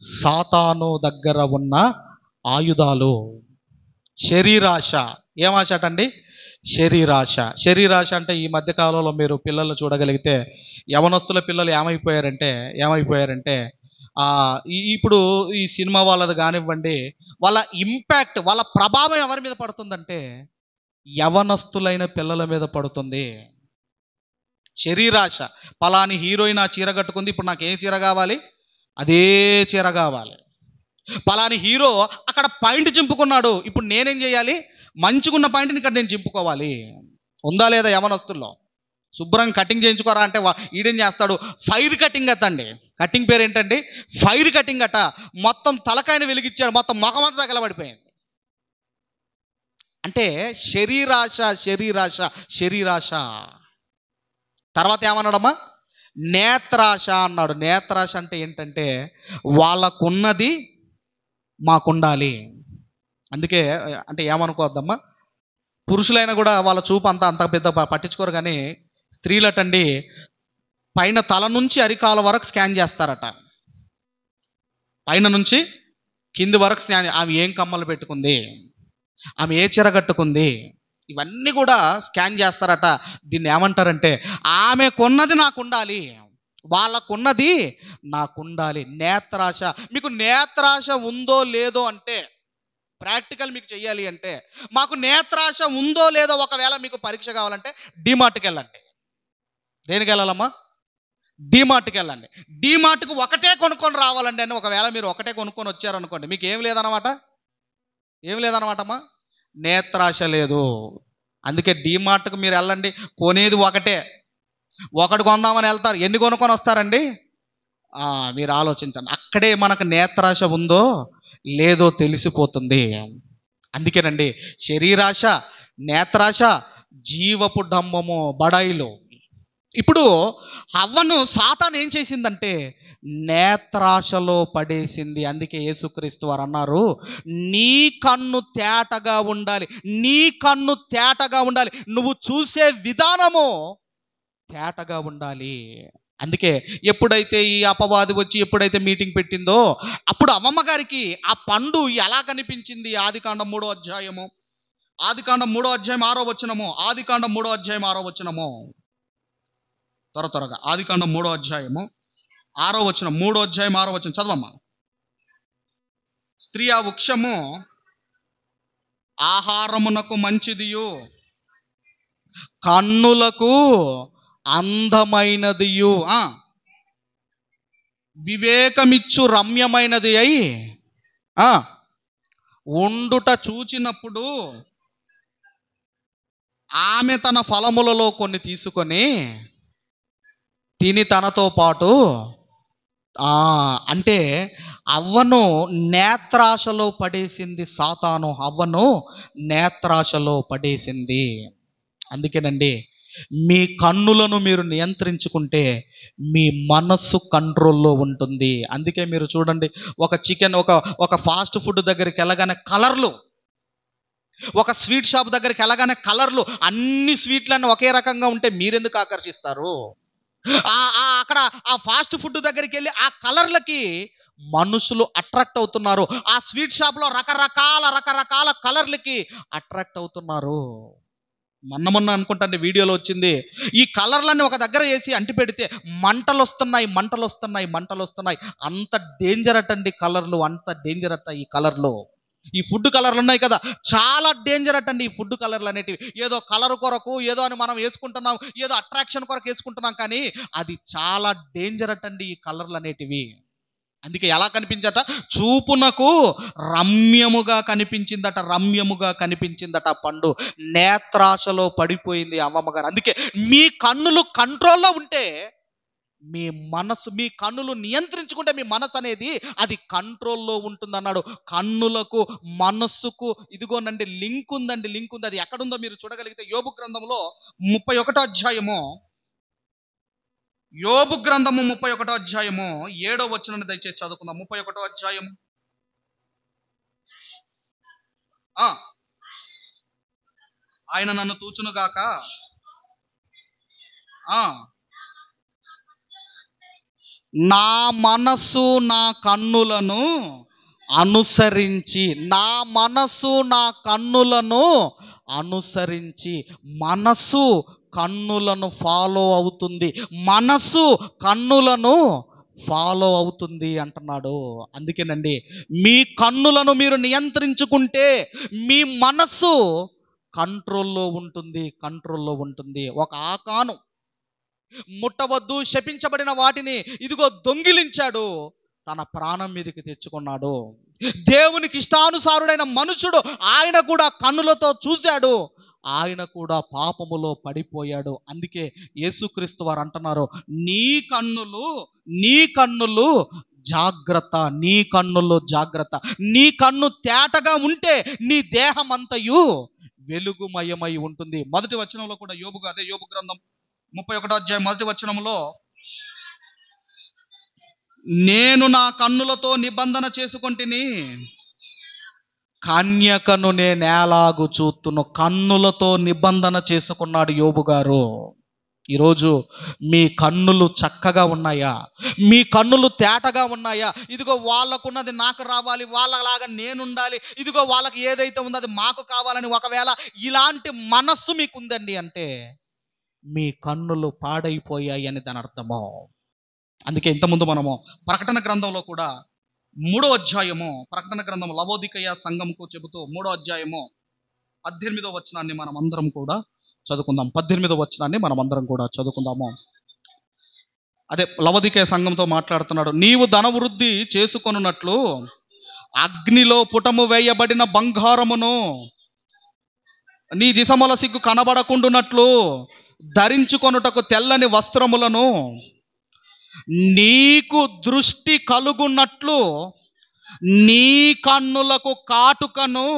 [SPEAKER 1] సాతాను దగ్గర ఉన్న ఆయుధాలు. శరీరాశ. ఏం ఆశ అటండి? శరీరాశ. శరీరాశ అంటే ఈ మధ్య కాలంలో మీరు పిల్లలు చూడగలిగితే యవనస్తుల పిల్లలు ఏమైపోయారంటే ఇప్పుడు ఈ సినిమా వాళ్ళది కానివ్వండి, వాళ్ళ ఇంపాక్ట్, వాళ్ళ ప్రభావం ఎవరి మీద పడుతుందంటే యవనస్తులైన పిల్లల మీద పడుతుంది. శరీరాశ. పలాని హీరోయిన్ ఆ చీర కట్టుకుంది, ఇప్పుడు నాకు ఏ చీర కావాలి? అదే చీర కావాలి. పలాని హీరో అక్కడ పాయింట్ చింపుకున్నాడు, ఇప్పుడు నేనేం చేయాలి? మంచిగున్న పాయింట్ని ఇక్కడ నేను చింపుకోవాలి. ఉందా లేదా యవనస్తుల్లో? శుభ్రం కటింగ్ చేయించుకోరా అంటే ఈడేం చేస్తాడు? Fire cutting అతండి. కటింగ్ పేరు ఏంటండి? ఫైర్ కటింగ్ అట. మొత్తం తలకాయని వెలిగించాడు, మొత్తం ముఖమంతా తగలబడిపోయింది. అంటే శరీరాశ, శరీరాశ, శరీరాశ. తర్వాత ఏమన్నాడమ్మా? నేత్రాశ అన్నాడు. నేత్రాశ అంటే ఏంటంటే వాళ్ళకున్నది మాకుండాలి. అందుకే అంటే ఏమనుకోవద్దమ్మా, పురుషులైనా కూడా వాళ్ళ చూపు అంత పెద్ద పట్టించుకోరు, కానీ స్త్రీలటండి పైన తల నుంచి అరికాల వరకు స్కాన్ చేస్తారట. పైన నుంచి కింది వరకు స్కాన్. ఆమె ఏం కమ్మలు పెట్టుకుంది, ఆమె ఏ చీర కట్టుకుంది, ఇవన్నీ కూడా స్కాన్ చేస్తారట. దీన్ని ఏమంటారంటే ఆమెకున్నది నాకుండాలి, వాళ్ళకున్నది నాకుండాలి. నేత్రాశ. మీకు నేత్రాశ ఉందో లేదో అంటే ప్రాక్టికల్ మీకు చెయ్యాలి అంటే, మాకు నేత్రాశ ఉందో లేదో ఒకవేళ మీకు పరీక్ష కావాలంటే డిమార్ట్కి వెళ్ళండి. దేనికి వెళ్ళాలమ్మా? డిమార్ట్కి వెళ్ళండి. డిమార్ట్కి ఒకటే కొనుక్కొని రావాలండి అని ఒకవేళ మీరు ఒకటే కొనుక్కొని వచ్చారనుకోండి, మీకు ఏం లేదన్నమాట. ఏం లేదన్నమాటమ్మా, నేత్రాశ లేదు. అందుకే డిమార్ట్కి మీరు వెళ్ళండి, కొనేది ఒకటే. ఒకటి కొందామని వెళ్తారు, ఎన్ని కొనుక్కొని వస్తారండి? మీరు ఆలోచించండి. అక్కడే మనకు నేత్రాశ ఉందో లేదో తెలిసిపోతుంది. అందుకేనండి శరీరాశ, నేత్రాశ, జీవపు డంబము, బడాయిలు. ఇప్పుడు హవ్వను సాతాను ఏం చేసిందంటే నేత్రాశలో పడేసింది. అందుకే యేసుక్రీస్తు వారు అన్నారు, నీ కన్ను తేటగా ఉండాలి, నీ కన్ను తేటగా ఉండాలి, నువ్వు చూసే విధానము తేటగా ఉండాలి. అందుకే ఎప్పుడైతే ఈ అపవాది వచ్చి ఎప్పుడైతే మీటింగ్ పెట్టిందో అప్పుడు అమ్మమ్మ గారికి ఆ పండు ఎలా కనిపించింది? ఆదికాండం 3వ అధ్యాయము, ఆదికాండం 3వ అధ్యాయం 6వ వచనము, ఆదికాండం 3వ అధ్యాయం 6వ వచనము, త్వరగా ఆదికాండం 3వ అధ్యాయము 6వ వచనం, 3వ అధ్యాయం 6వ వచనం చదవమ్మా. స్త్రీ ఆ వృక్షము ఆహారమునకు మంచిదియు, కన్నులకు అందమైనదియు, వివేకమిచ్చు రమ్యమైనది అయి ఉండుట చూచినప్పుడు ఆమె తన ఫలములలో కొన్ని తీసుకొని తిని తనతో పాటు అంటే అవ్వను నేత్రాశలో పడేసింది సాతాను. అవ్వను నేత్రాశలో పడేసింది. అందుకేనండి మీ కన్నులను మీరు నియంత్రించుకుంటే మీ మనస్సు కంట్రోల్లో ఉంటుంది. అందుకే మీరు చూడండి, ఒక చికెన్ ఒక ఫాస్ట్ ఫుడ్ దగ్గరికి వెళ్ళగానే కలర్లు, ఒక స్వీట్ షాప్ దగ్గరికి వెళ్ళగానే కలర్లు, అన్ని స్వీట్లన్నీ ఒకే రకంగా ఉంటే మీరెందుకు ఆకర్షిస్తారు? అక్కడ ఆ ఫాస్ట్ ఫుడ్ దగ్గరికి వెళ్ళి ఆ కలర్లకి మనుషులు అట్రాక్ట్ అవుతున్నారు. ఆ స్వీట్ షాప్లో రకరకాల కలర్లకి అట్రాక్ట్ అవుతున్నారు. మొన్న అనుకుంటాండి వీడియోలో వచ్చింది, ఈ కలర్లన్నీ ఒక దగ్గర వేసి అంటి పెడితే మంటలు వస్తున్నాయి. అంత డేంజర్ అటండి కలర్లు, అంత డేంజర్ అట ఈ కలర్లు. ఈ ఫుడ్ కలర్లు ఉన్నాయి కదా, చాలా డేంజర్ అటండి ఈ ఫుడ్ కలర్లు అనేటివి. ఏదో కలర్ కొరకు ఏదో అని మనం వేసుకుంటున్నాం, ఏదో అట్రాక్షన్ కొరకు వేసుకుంటున్నాం, కానీ అది చాలా డేంజర్ అటండి ఈ కలర్లు అనేటివి. అందుకే ఎలా కనిపించట? చూపునకు రమ్యముగా కనిపించిందట పండు. నేత్రాశలో పడిపోయింది అమ్మమ్మ గారు. అందుకే మీ కన్నులు కంట్రోల్లో ఉంటే మీ మనసు, మీ కన్నులు నియంత్రించుకుంటే మీ మనసు అనేది అది కంట్రోల్లో ఉంటుందన్నాడు. కన్నులకు మనస్సుకు ఇదిగోనండి లింక్ ఉందండి. అది ఎక్కడుందో మీరు చూడగలిగితే యోబు గ్రంథంలో 31వ అధ్యాయము, యోబు గ్రంథము 31వ అధ్యాయము 7వ వచనాన్ని దయచేసి చదువుకుందాం. 31వ అధ్యాయము ఆ, ఆయన నన్ను తూచునుగాక. ఆ, నా మనస్సు నా కన్నులను అనుసరించి, నా మనస్సు నా కన్నులను అనుసరించి, మనస్సు కన్నులను ఫాలో అవుతుంది, మనస్సు కన్నులను ఫాలో అవుతుంది అంటున్నాడు. అందుకేనండి, మీ కన్నులను మీరు నియంత్రించుకుంటే మీ మనస్సు కంట్రోల్లో ఉంటుంది, కంట్రోల్లో ఉంటుంది. ఒక ఆకాను ముట్టవద్దు, శపించబడిన వాటిని ఇదిగో దొంగిలించాడు, తన ప్రాణం మీదకి తెచ్చుకున్నాడు. దేవునికి ఇష్టానుసారుడైన మనుషుడు, ఆయన కూడా కన్నులతో చూశాడు, ఆయన కూడా పాపములో పడిపోయాడు. అందుకే యేసుక్రీస్తు వారు అంటున్నారు, నీ కన్నులు జాగ్రత్త, నీ కన్నులు జాగ్రత్త. నీ కన్ను తేటగా ఉంటే నీ దేహం అంతయు వెలుగుమయమై ఉంటుంది. మొదటి వచనంలో కూడా అదే యోబు గ్రంథం 31వ అధ్యాయం మొదటి వచనంలో, నేను నా కన్నులతో నిబంధన చేసుకొంటిని, కన్యకను నేను ఎలాగు చూస్తును. కన్నులతో నిబంధన చేసుకున్నాడు యోబు గారు. ఈరోజు మీ కన్నులు చక్కగా ఉన్నాయా? మీ కన్నులు తేటగా ఉన్నాయా? ఇదిగో వాళ్ళకున్నది నాకు రావాలి, వాళ్ళలాగా నేనుండాలి, ఇదిగో వాళ్ళకి ఏదైతే ఉందో అది మాకు కావాలని ఒకవేళ ఇలాంటి మనస్సు మీకుందండి అంటే మీ కన్నులు పాడైపోయాయి అని దాని అర్థము. అందుకే ఇంతకుముందు మనము ప్రకటన గ్రంథంలో కూడా 3వ అధ్యాయము, ప్రకటన గ్రంథం లవోదికయ సంఘంకు చెబుతూ 3వ అధ్యాయము 18వ వచనాన్ని మనం అందరం కూడా చదువుకుందాం. 18వ వచనాన్ని మనం అందరం కూడా చదువుకుందాము. అదే లవోదికయ సంఘంతో మాట్లాడుతున్నాడు. నీవు ధనవృద్ధి చేసుకొనున్నట్లు అగ్నిలో పుటము వేయబడిన బంగారమును, నీ దిశమల సిగ్గు కనబడకుండునట్లు ధరించుకొనుటకు తెల్లని వస్త్రములను, నీకు దృష్టి కలుగున్నట్లు నీ కన్నులకు కాటుకను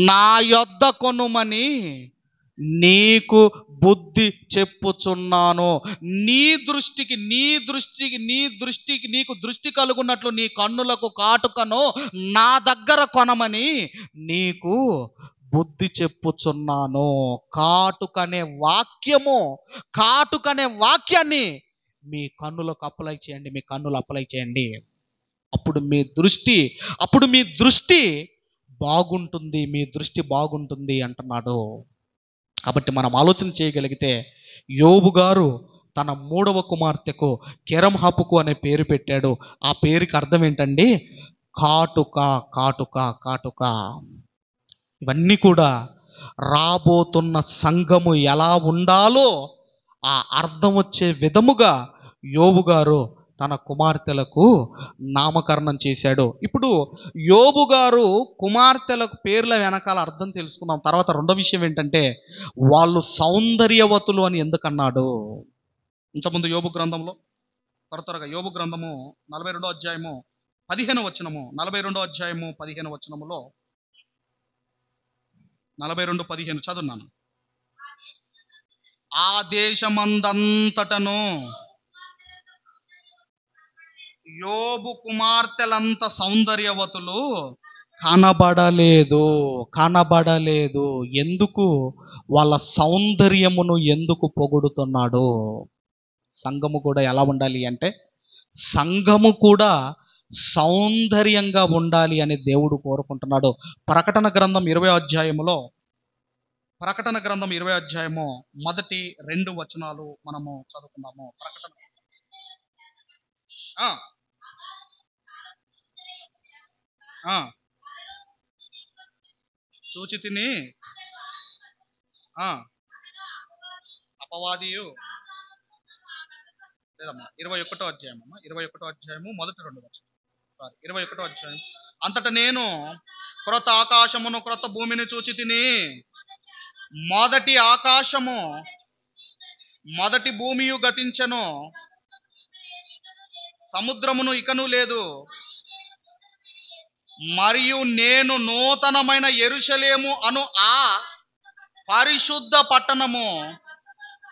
[SPEAKER 1] నా యొద్ద కొనుమని నీకు బుద్ధి చెప్పుచున్నాను. నీకు దృష్టి కలుగున్నట్లు నీ కన్నులకు కాటుకను నా దగ్గర కొనమని నీకు బుద్ధి చెప్పుచున్నాను. కాటుకనే వాక్యాన్ని మీ కన్నులకు అప్లై చేయండి, మీ కన్నులు అప్లై చేయండి. అప్పుడు మీ దృష్టి బాగుంటుంది, మీ దృష్టి బాగుంటుంది అంటున్నాడు. కాబట్టి మనం ఆలోచన చేయగలిగితే, యోబు గారు తన 3వ కుమార్తెకు కెరమ్హపుకు అనే పేరు పెట్టాడు. ఆ పేరుకి అర్థం ఏంటండి? కాటుక, కాటుక, కాటుక. ఇవన్నీ కూడా రాబోతున్న సంఘము ఎలా ఉండాలో ఆ అర్థం వచ్చే విధముగా యోబు గారు తన కుమార్తెలకు నామకరణం చేశాడు. ఇప్పుడు యోబు గారు కుమార్తెలకు పేర్ల వెనకాల అర్థం తెలుసుకున్నాం. తర్వాత రెండో విషయం ఏంటంటే, వాళ్ళు సౌందర్యవతులు అని ఎందుకన్నాడు? ఇంతకుముందు యోబు గ్రంథంలో త్వరగా యోబు గ్రంథము 42వ అధ్యాయము 15వ వచనము, 42వ అధ్యాయము 15వ వచనములో 42:15 చదువున్నాను. ఆ దేశమందంతటను యోబు కుమార్తెలంత సౌందర్యవతులు కనబడలేదు. ఎందుకు? వాళ్ళ సౌందర్యమును ఎందుకు పొగుడుతున్నాడు? సంఘము కూడా ఎలా ఉండాలి అంటే, సంఘము కూడా సౌందర్యంగా ఉండాలి అని దేవుడు కోరుకుంటున్నాడు. ప్రకటన గ్రంథం 20వ అధ్యాయములో, ప్రకటన గ్రంథం 20వ అధ్యాయము మొదటి 2 వచనాలు మనము చదువుకుందాము. ప్రకటన చూచి తిని అపవాదియు, లేదమ్మా 21వ అధ్యాయము, 21వ అధ్యాయము మొదటి 2 వచనం, 21వ అధ్యాయం. అంతటా నేను క్రొత్త ఆకాశమును క్రొత్త భూమిని చూచి తిని, మొదటి ఆకాశము మొదటి భూమియు గతించెను, సముద్రమును ఇకను లేదు. మరియు నేను నూతనమైన యెరూషలేము అను ఆ పరిశుద్ధ పట్టణము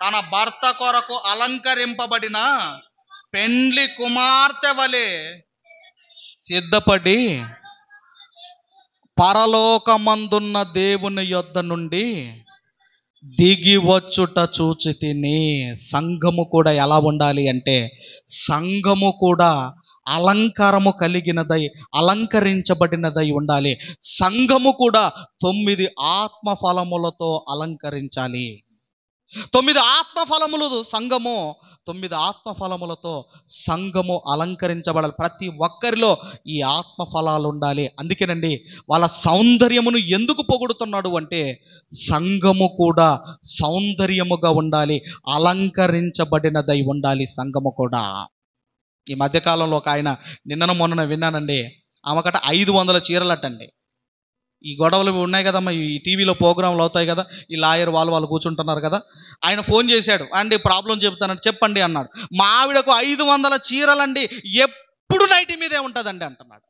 [SPEAKER 1] తన భర్త కొరకు అలంకరింపబడిన పెండ్లి కుమార్తె వలె సిద్ధపడి పరలోకమందున్న దేవుని యొద్ద నుండి దిగి వచ్చుట చూచి తిని. సంఘము కూడా ఎలా ఉండాలి అంటే, సంఘము కూడా అలంకారము కలిగినదై, అలంకరించబడినదై ఉండాలి. సంఘము కూడా 9 ఆత్మ ఫలములతో అలంకరించాలి. 9 ఆత్మ ఫలములు సంఘము, 9 ఆత్మ ఫలములతో సంఘము అలంకరించబడాలి. ప్రతి ఒక్కరిలో ఈ ఆత్మ ఫలాలు ఉండాలి. అందుకేనండి వాళ్ళ సౌందర్యమును ఎందుకు పొగుడుతున్నాడు అంటే, సంఘము కూడా సౌందర్యముగా ఉండాలి, అలంకరించబడినదై ఉండాలి సంఘము కూడా. ఈ మధ్యకాలంలో ఒక ఆయన నిన్నను మొన్న విన్నానండి, ఆమెకట 500 చీరలటండి. ఈ గొడవలు ఉన్నాయి కదమ్మా, ఈ టీవీలో ప్రోగ్రాంలు అవుతాయి కదా, ఈ లాయర్ వాళ్ళు కూర్చుంటున్నారు కదా. ఆయన ఫోన్ చేశాడు, అండి ప్రాబ్లం చెప్తానండి, చెప్పండి అన్నాడు. మా ఆవిడకు 500 చీరలండి, ఎప్పుడు నైటీ మీదే ఉంటుందండి అంటున్నాడు.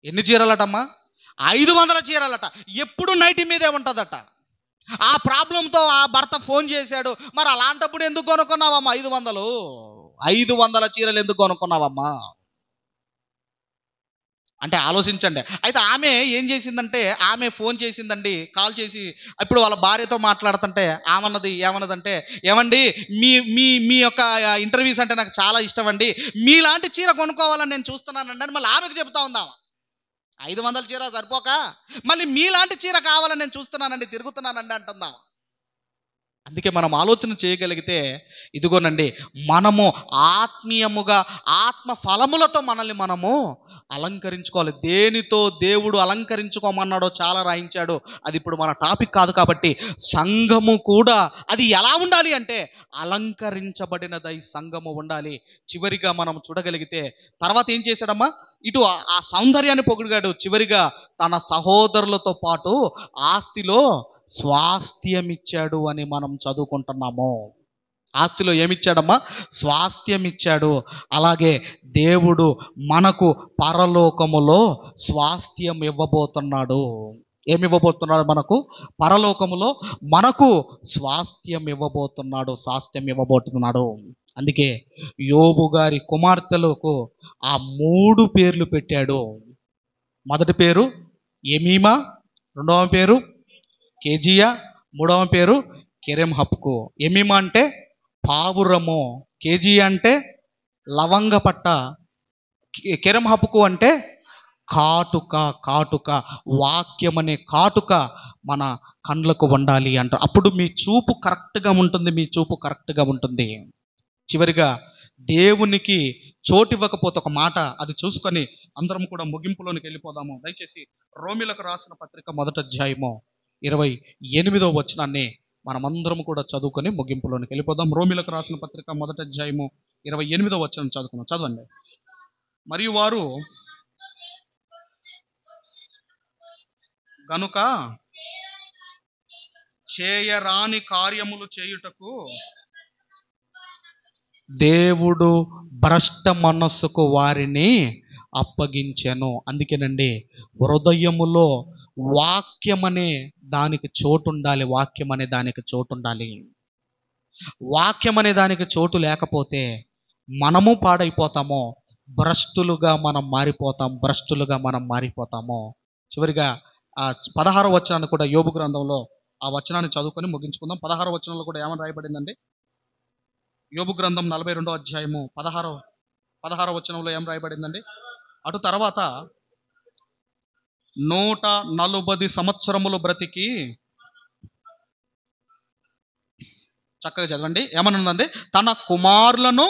[SPEAKER 1] ఎన్ని చీరలటమ్మా? 500 చీరలట, ఎప్పుడు నైటీ మీదే ఉంటుందట. ఆ ప్రాబ్లంతో ఆ భర్త ఫోన్ చేశాడు, మరి అలాంటప్పుడు ఎందుకు కొనుక్కున్నావమ్మా 500 చీరలు ఎందుకు కొనుక్కున్నావమ్మా అంటే ఆలోచించండి. అయితే ఆమె ఏం చేసిందంటే, ఆమె ఫోన్ చేసిందండి, కాల్ చేసి ఇప్పుడు వాళ్ళ భార్యతో మాట్లాడుతుంటే ఏమన్నదంటే, ఏమండి మీ మీ మీ యొక్క ఇంటర్వ్యూస్ అంటే నాకు చాలా ఇష్టం అండి, మీలాంటి చీర కొనుక్కోవాలని నేను చూస్తున్నానండి అని మళ్ళీ ఆమెకు చెప్తా ఉందాం. 500 చీర సరిపోక మళ్ళీ మీలాంటి చీర కావాలని నేను చూస్తున్నానండి, తిరుగుతున్నానండి అంటుందాం. అందుకే మనం ఆలోచన చేయగలిగితే, ఇదిగోనండి మనము ఆత్మీయముగా ఆత్మ ఫలములతో మనల్ని మనము అలంకరించుకోవాలి. దేనితో దేవుడు అలంకరించుకోమన్నాడో చాలా రాయించాడు, అది ఇప్పుడు మన టాపిక్ కాదు. కాబట్టి సంఘము కూడా అది ఎలా ఉండాలి అంటే, అలంకరించబడినదై సంఘము ఉండాలి. చివరిగా మనం చూడగలిగితే తర్వాత ఏం చేశాడమ్మా, ఇటు ఆ సౌందర్యాన్ని పొగిడాడు, చివరిగా తన సహోదరులతో పాటు ఆస్తిలో స్వాస్థ్యం ఇచ్చాడు అని మనం చదువుకుంటున్నాము. ఆస్తిలో ఏమిచ్చాడమ్మా? స్వాస్థ్యం ఇచ్చాడు. అలాగే దేవుడు మనకు పరలోకములో స్వాస్థ్యం ఇవ్వబోతున్నాడు. ఏమి ఇవ్వబోతున్నాడు? మనకు పరలోకములో మనకు స్వాస్థ్యం ఇవ్వబోతున్నాడు, స్వాస్థ్యం ఇవ్వబోతున్నాడు. అందుకే యోబు గారి కుమార్తెలకు ఆ 3 పేర్లు పెట్టాడు. మొదటి పేరు ఎమీమా, రెండవ పేరు కేజియా, మూడవ పేరు కెరెంహప్కు. ఎమీమా అంటే పావురము, కేజియా అంటే లవంగపట్ట, కెరెంహప్కు అంటే కాటుక. కాటుక, వాక్యం అనే కాటుక మన కండ్లకు ఉండాలి అంట. అప్పుడు మీ చూపు కరెక్ట్గా ఉంటుంది, మీ చూపు కరెక్ట్గా ఉంటుంది. చివరిగా దేవునికి చోటు ఇవ్వకపోతే ఒక మాట, అది చూసుకొని అందరం కూడా ముగింపులోనికి వెళ్ళిపోదాము. దయచేసి రోమిలకు రాసిన పత్రిక 1వ అధ్యాయము 28వ వచనాన్ని మనమందరం కూడా చదువుకొని ముగింపులోనికి వెళ్ళిపోదాం. రోమిలకు రాసిన పత్రిక 1వ అధ్యాయము 28వ వచనం చదువుకున్నాం. చదవండి. మరియు వారు గనుక చేయరాని కార్యములు చేయుటకు దేవుడు భ్రష్ట మనస్సుకు వారిని అప్పగించెను. అందుకేనండి హృదయములో వాక్యం అనే దానికి చోటు ఉండాలి. వాక్యం అనే దానికి చోటు ఉండాలి. వాక్యం అనే దానికి చోటు లేకపోతే మనము పాడైపోతాము, భ్రష్టులుగా మనం మారిపోతాము. చివరిగా ఆ 16వ వచనాన్ని కూడా యోబు గ్రంథంలో ఆ వచనాన్ని చదువుకొని ముగించుకుందాం. 16వ వచనంలో కూడా ఏమని రాయబడిందండి? యోబు గ్రంథం 42వ అధ్యాయము 16వ వచనంలో ఏం రాయబడిందండి? అటు తర్వాత 140 సంవత్సరములు బ్రతికి, చక్కగా చదవండి, ఏమని ఉందండి? తన కుమారులను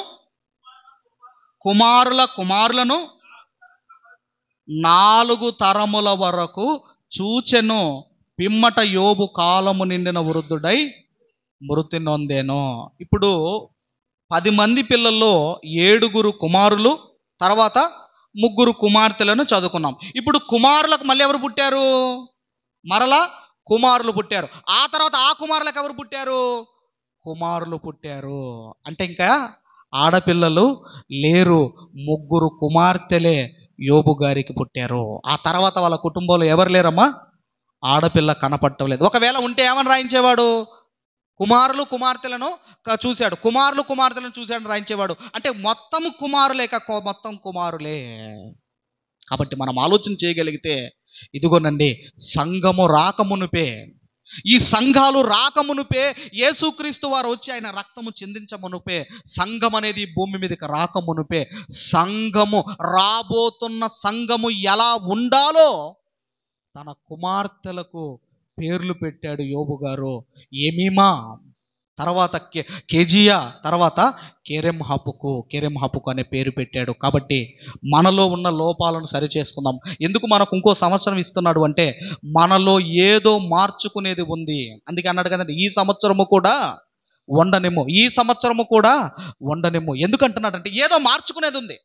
[SPEAKER 1] 4 తరముల వరకు చూచెను. పిమ్మట యోబు కాలము నిండిన వృద్ధుడై మృతి నొందెను. ఇప్పుడు 10 మంది పిల్లల్లో 7 కుమారులు, తర్వాత 3 కుమార్తెలను చదువుకున్నాం. ఇప్పుడు కుమారులకు మళ్ళీ ఎవరు పుట్టారు? మరలా కుమారులు పుట్టారు. ఆ తర్వాత ఆ కుమారులకు ఎవరు పుట్టారు? కుమారులు పుట్టారు. అంటే ఇంకా ఆడపిల్లలు లేరు, 3 కుమార్తెలే యోబు గారికి పుట్టారు. ఆ తర్వాత వాళ్ళ కుటుంబంలో ఎవరు లేరమ్మా? ఆడపిల్ల కనపడటం లేదు. ఒకవేళ ఉంటే ఏమని రాయించేవాడు? కుమారులు కుమార్తెలను చూశాడు, కుమారులు కుమార్తెలను చూశాడని రాయించేవాడు. అంటే మొత్తం కుమారులే, మొత్తం కుమారులే. కాబట్టి మనం ఆలోచన చేయగలిగితే ఇదిగోనండి, సంఘము రాకమునుపే, ఈ సంఘాలు రాకమునుపే, యేసుక్రీస్తు వారు వచ్చి ఆయన రక్తము చిందించమునుపే, సంఘం అనేది ఈ భూమి మీదకి రాకమునుపే, సంఘము రాబోతున్న సంఘము ఎలా ఉండాలో తన కుమార్తెలకు పేర్లు పెట్టాడు యోబు గారు. ఏమీమా, తర్వాత కేజియా, తర్వాత కేరెంహపుకు అనే పేరు పెట్టాడు. కాబట్టి మనలో ఉన్న లోపాలను సరి చేసుకుందాం. ఎందుకు మనకు ఇంకో సంవత్సరం ఇస్తున్నాడు అంటే, మనలో ఏదో మార్చుకునేది ఉంది. అందుకే అన్నాడు కదండి, ఈ సంవత్సరము కూడా వండనేమో, ఈ సంవత్సరము కూడా వండనేమో. ఎందుకంటున్నాడంటే ఏదో మార్చుకునేది ఉంది.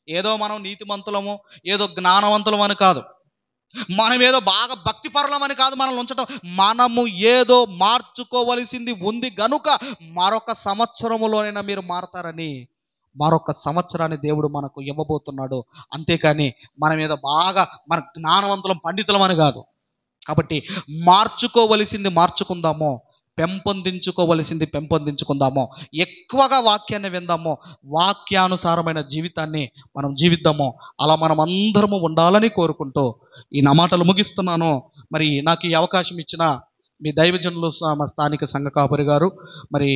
[SPEAKER 1] ఏదో మనం నీతిమంతులము, ఏదో జ్ఞానవంతులం అని కాదు, మనం ఏదో బాగా భక్తి పరులమని కాదు మనల్ని ఉంచటం. మనము ఏదో మార్చుకోవలసింది ఉంది గనుక మరొక సంవత్సరములోనైనా మీరు మారతారని, మరొక సంవత్సరాన్ని దేవుడు మనకు ఇవ్వబోతున్నాడు. అంతేకాని మనం ఏదో బాగా మన జ్ఞానవంతులం, పండితులం అని కాదు. కాబట్టి మార్చుకోవలసింది మార్చుకుందాము, పెంపొందించుకోవలసింది పెంపొందించుకుందాము, ఎక్కువగా వాక్యాన్ని విందాము, వాక్యానుసారమైన జీవితాన్ని మనం జీవిద్దాము. అలా మనం అందరము ఉండాలని కోరుకుంటూ ఈ నా మాటలు ముగిస్తున్నాను. మరి నాకు ఈ అవకాశం ఇచ్చిన మీ దైవజనులు, స్థానిక సంఘ కాపరి గారు, మరి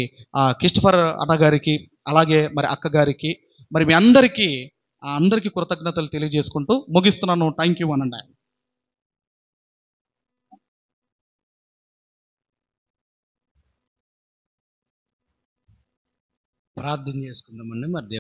[SPEAKER 1] క్రిస్టఫర్ అన్నగారికి, అలాగే మరి అక్క గారికి, మరి మీ అందరికీ కృతజ్ఞతలు తెలియజేసుకుంటూ ముగిస్తున్నాను. థ్యాంక్ యూ అనండి.
[SPEAKER 2] ప్రార్థన చేసుకుందామండి. మరి